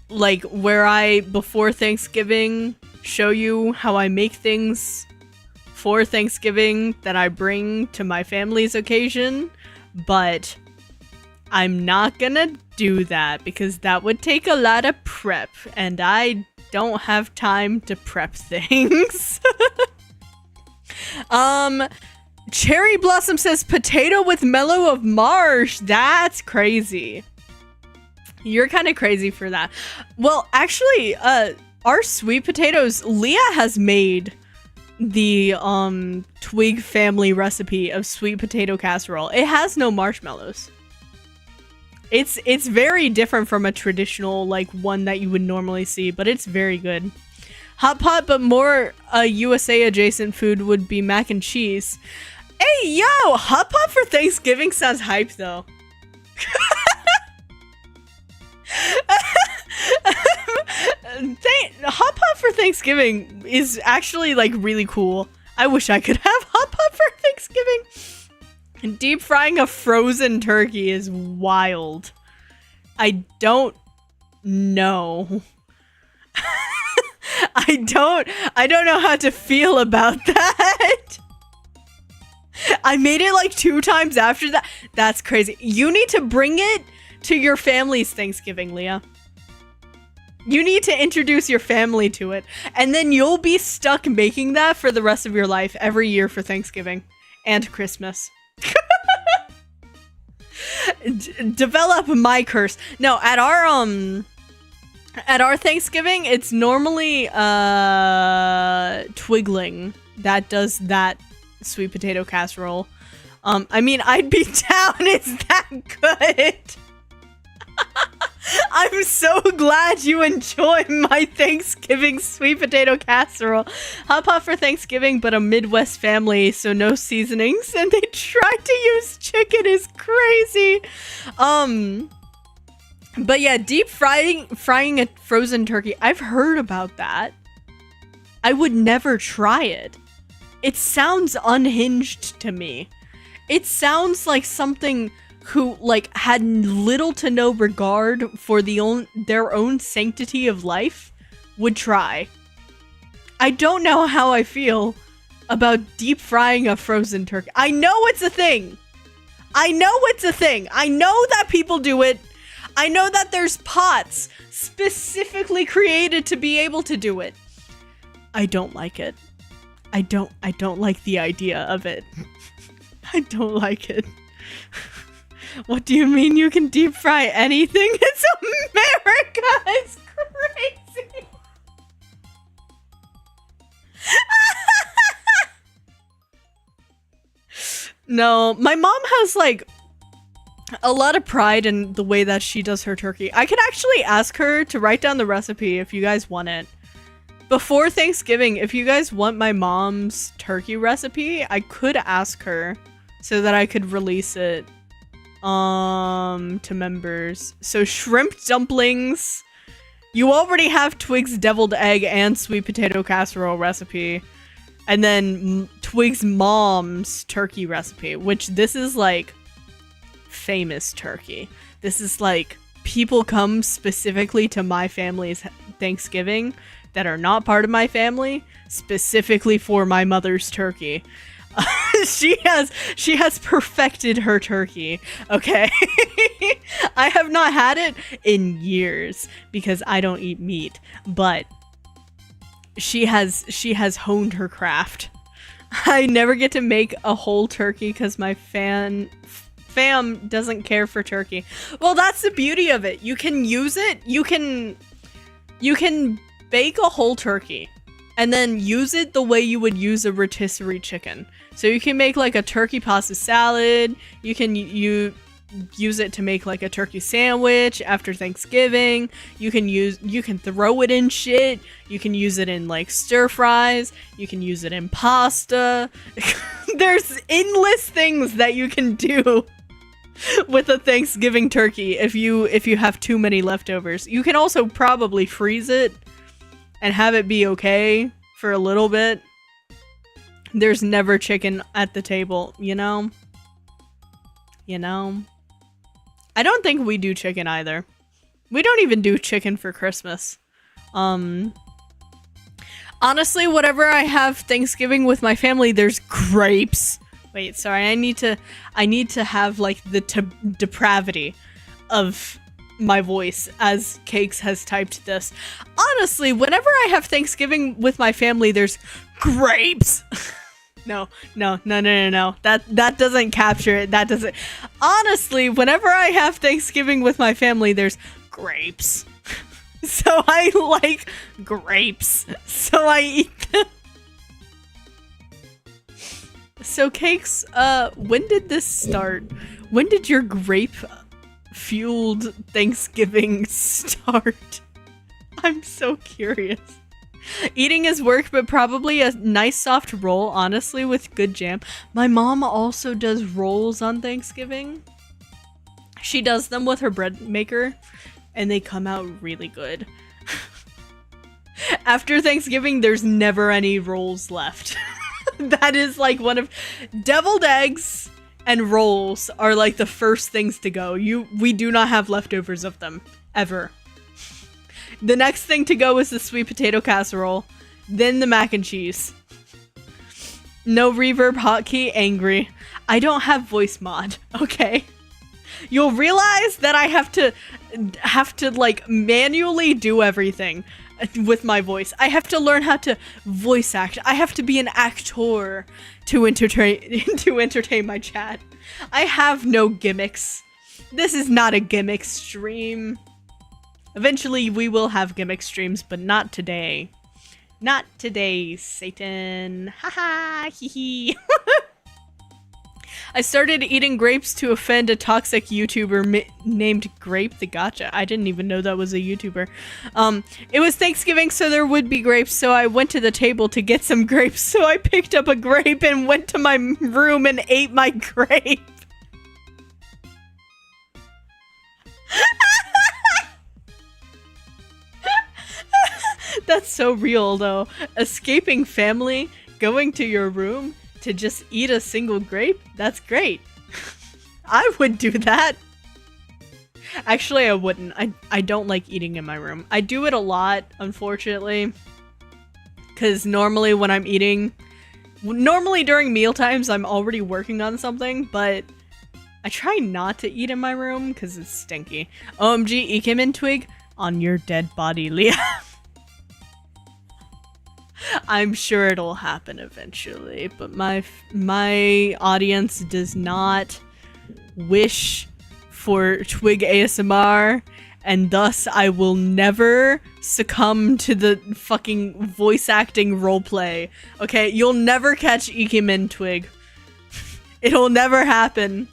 like, where I, before Thanksgiving, show you how I make things for Thanksgiving that I bring to my family's occasion, but I'm not gonna do that because that would take a lot of prep, and I don't have time to prep things. Cherry Blossom says potato with mellow of marsh. That's crazy. You're kind of crazy for that. Well, actually, our sweet potatoes, Leah has made the Twig family recipe of sweet potato casserole. It has no marshmallows. It's very different from a traditional, like, one that you would normally see, but it's very good. Hot pot, but more USA adjacent food would be mac and cheese. Hey, yo! Hot pot for Thanksgiving sounds hype, though. Hot pot for Thanksgiving is actually, like, really cool. I wish I could have hot pot for Thanksgiving. And deep frying a frozen turkey is wild. I don't know. I don't know how to feel about that. I made it like 2 times after that. That's crazy. You need to bring it to your family's Thanksgiving, Leah. You need to introduce your family to it. And then you'll be stuck making that for the rest of your life every year for Thanksgiving and Christmas. Develop my curse. No, at our Thanksgiving, it's normally Twigling that does that sweet potato casserole. I mean, I'd be down. It's that good. I'm so glad you enjoy my Thanksgiving sweet potato casserole. Hot pot for Thanksgiving, but a Midwest family, so no seasonings, and they tried to use chicken is crazy. But yeah, deep frying a frozen turkey. I've heard about that. I would never try it. It sounds unhinged to me. It sounds like something who, like, had little to no regard for their own sanctity of life would try. I don't know how I feel about deep frying a frozen turkey. I know it's a thing. I know it's a thing. I know that people do it. I know that there's pots specifically created to be able to do it. I don't like it. I don't like the idea of it. I don't like it. What do you mean you can deep fry anything? It's America! It's crazy! No, my mom has like a lot of pride in the way that she does her turkey. I could actually ask her to write down the recipe if you guys want it. Before Thanksgiving, if you guys want my mom's turkey recipe, I could ask her so that I could release it to members. So shrimp dumplings. You already have Twig's deviled egg and sweet potato casserole recipe. And then Twig's mom's turkey recipe, which this is like famous turkey. This is like people come specifically to my family's Thanksgiving that are not part of my family, specifically for my mother's turkey. She has perfected her turkey, okay? I have not had it in years because I don't eat meat, but she has honed her craft. I never get to make a whole turkey because my fam doesn't care for turkey. Well, that's the beauty of it. You can use it. You can bake a whole turkey and then use it the way you would use a rotisserie chicken. So you can make like a turkey pasta salad. You can use it to make like a turkey sandwich after Thanksgiving. You can throw it in shit. You can use it in like stir fries. You can use it in pasta. There's endless things that you can do with a Thanksgiving turkey if you have too many leftovers. You can also probably freeze it and have it be okay for a little bit. There's never chicken at the table, you know? You know? I don't think we do chicken either. We don't even do chicken for Christmas. Honestly, whatever I have Thanksgiving with my family, there's grapes. Wait, sorry, I need to have like the depravity of my voice as Cakes has typed this. Honestly, whenever I have Thanksgiving with my family, there's grapes. No. That doesn't capture it. That doesn't. Honestly, whenever I have Thanksgiving with my family, there's grapes. So I like grapes. So I eat them. So Cakes, when did this start? When did your grape-fueled Thanksgiving start? I'm so curious. Eating is work, but probably a nice soft roll, honestly, with good jam. My mom also does rolls on Thanksgiving. She does them with her bread maker, and they come out really good. After Thanksgiving, there's never any rolls left. That is like one of... Deviled eggs and rolls are like the first things to go. We do not have leftovers of them, ever. The next thing to go is the sweet potato casserole, then the mac and cheese. No reverb hotkey, angry. I don't have voice mod, okay? You'll realize that I have to like manually do everything with my voice. I have to learn how to voice act. I have to be an actor to entertain my chat. I have no gimmicks. This is not a gimmick stream. Eventually, we will have gimmick streams, but not today. Not today, Satan. Haha, hee hee. I started eating grapes to offend a toxic YouTuber named Grape the Gotcha. I didn't even know that was a YouTuber. It was Thanksgiving, so there would be grapes, so I went to the table to get some grapes. So I picked up a grape and went to my room and ate my grape. That's so real, though. Escaping family, going to your room to just eat a single grape? That's great. I would do that. Actually, I wouldn't. I don't like eating in my room. I do it a lot, unfortunately. Because normally when I'm eating... Normally during meal times, I'm already working on something, but I try not to eat in my room because it's stinky. OMG, Ikemen Twig, on your dead body, Leah. I'm sure it'll happen eventually, but my audience does not wish for Twig ASMR, and thus I will never succumb to the fucking voice acting roleplay. Okay, you'll never catch Ikemen Twig. It'll never happen.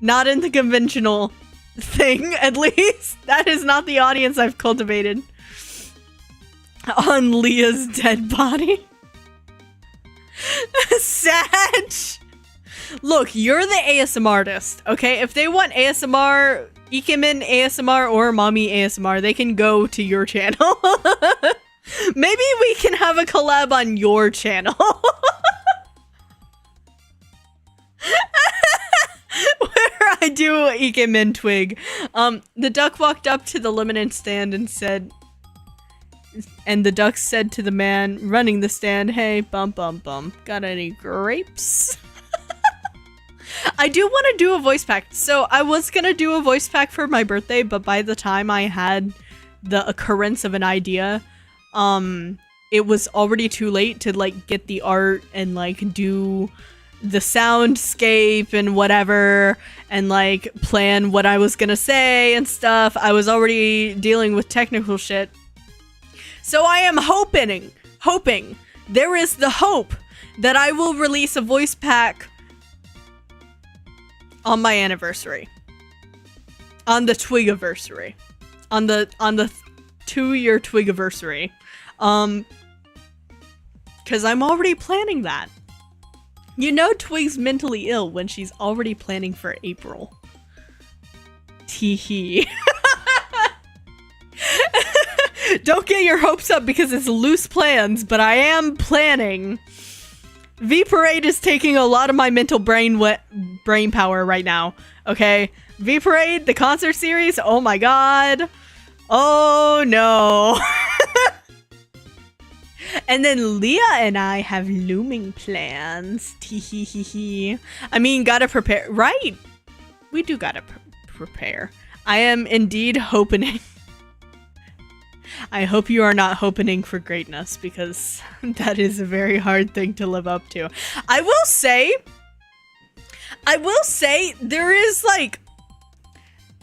Not in the conventional thing, at least. That is not the audience I've cultivated. On Leah's dead body. Sad. Look, you're the ASMR artist, okay? If they want ASMR, Ikemen ASMR or Mommy ASMR, they can go to your channel. Maybe we can have a collab on your channel. Where I do Ikemen Twig. The duck walked up to the lemonade stand and said, and the duck said to the man running the stand, hey, bum bum bum, got any grapes? I do want to do a voice pack. So I was gonna do a voice pack for my birthday, but by the time I had the occurrence of an idea, it was already too late to like get the art and like do the soundscape and whatever and like plan what I was gonna say and stuff. I was already dealing with technical shit. So I am hoping, there is the hope that I will release a voice pack on my anniversary. On the Twigiversary. On the 2-year Twigiversary. Cause I'm already planning that. You know Twig's mentally ill when she's already planning for April. Teehee. Don't get your hopes up because it's loose plans, but I am planning. V Parade is taking a lot of my mental brain power right now. Okay, V Parade, the concert series. Oh my god. Oh no. And then Leah and I have looming plans. Teehee. I mean, gotta prepare. Right. We do gotta prepare. I am indeed hoping. I hope you are not hoping for greatness, because that is a very hard thing to live up to. I will say there is like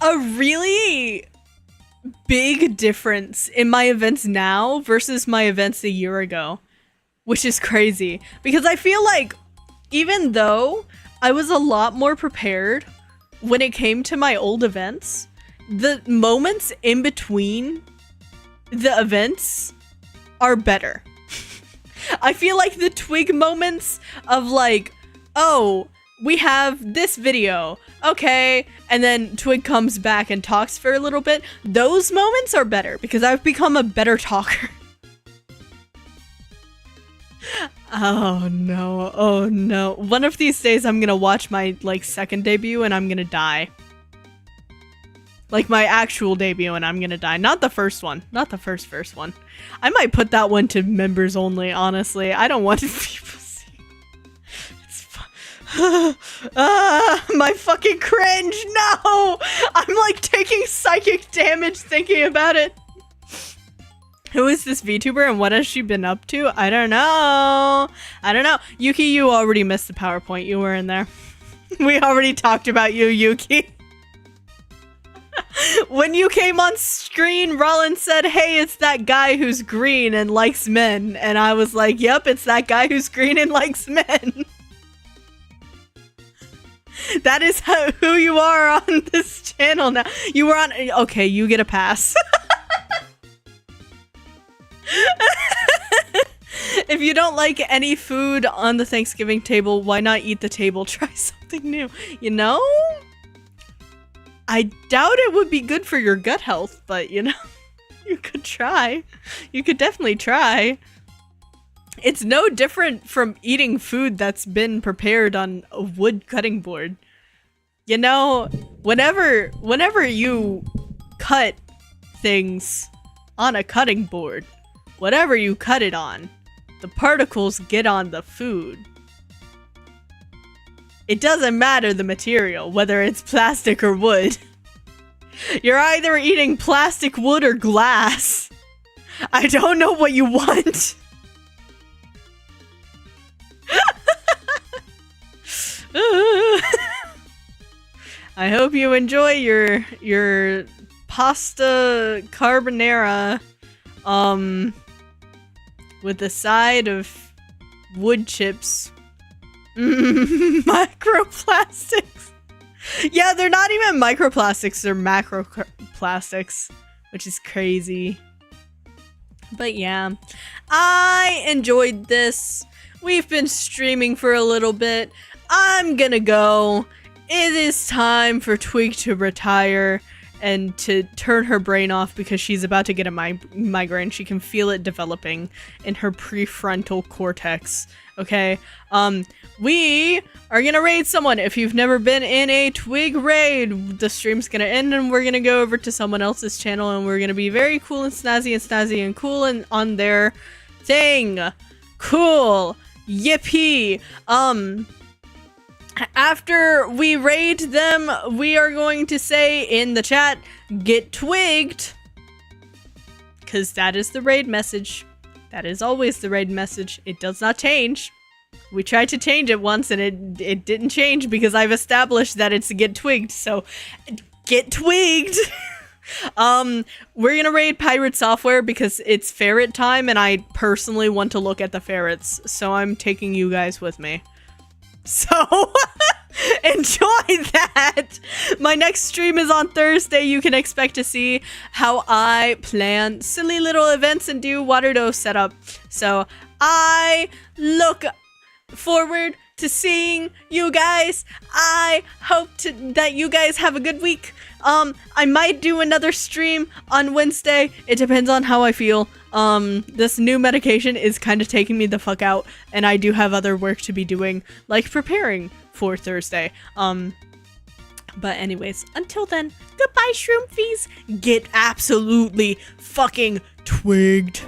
a really big difference in my events now versus my events a year ago, which is crazy because I feel like even though I was a lot more prepared when it came to my old events, the moments in between the events are better. I feel like the Twig moments of like, oh, we have this video, okay, and then Twig comes back and talks for a little bit, those moments are better because I've become a better talker. Oh no. One of these days I'm gonna watch my like second debut and I'm gonna die. Like my actual debut and I'm gonna die. Not the first one. Not the first one. I might put that one to members only, honestly. I don't want people to see. It's my fucking cringe. No! I'm like taking psychic damage thinking about it. Who is this VTuber and what has she been up to? I don't know. Yuki, you already missed the PowerPoint. You were in there. We already talked about you, Yuki. When you came on screen, Rollin said, hey, it's that guy who's green and likes men. And I was like, yep, it's that guy who's green and likes men. That is who you are on this channel now. You were on... Okay, you get a pass. If you don't like any food on the Thanksgiving table, why not eat the table? Try something new. You know? I doubt it would be good for your gut health, but you know, you could try. You could definitely try. It's no different from eating food that's been prepared on a wood cutting board. You know, whenever you cut things on a cutting board, whatever you cut it on, the particles get on the food. It doesn't matter the material, whether it's plastic or wood. You're either eating plastic, wood, or glass. I don't know what you want. I hope you enjoy your pasta carbonara with a side of wood chips. Microplastics. Yeah, they're not even microplastics, they're macroplastics, which is crazy. But yeah, I enjoyed this. We've been streaming for a little bit. I'm gonna go. It is time for Twig to retire and to turn her brain off because she's about to get a migraine. She can feel it developing in her prefrontal cortex. Okay, we are gonna raid someone. If you've never been in a Twig raid, the stream's gonna end and we're gonna go over to someone else's channel and we're gonna be very cool and snazzy and cool and on their thing. Cool. Yippee. After we raid them, we are going to say in the chat, get twigged. Because that is the raid message. That is always the raid message. It does not change. We tried to change it once and it didn't change because I've established that it's get twigged. So, get twigged! We're gonna raid Pirate Software because it's ferret time and I personally want to look at the ferrets. So I'm taking you guys with me. So, enjoy that! My next stream is on Thursday. You can expect to see how I plan silly little events and do water dose setup. So, I look forward to seeing you guys. I hope that you guys have a good week. I might do another stream on Wednesday. It depends on how I feel. This new medication is kind of taking me the fuck out, and I do have other work to be doing, like preparing for Thursday. But anyways, until then, goodbye, Shroom Fees. Get absolutely fucking twigged.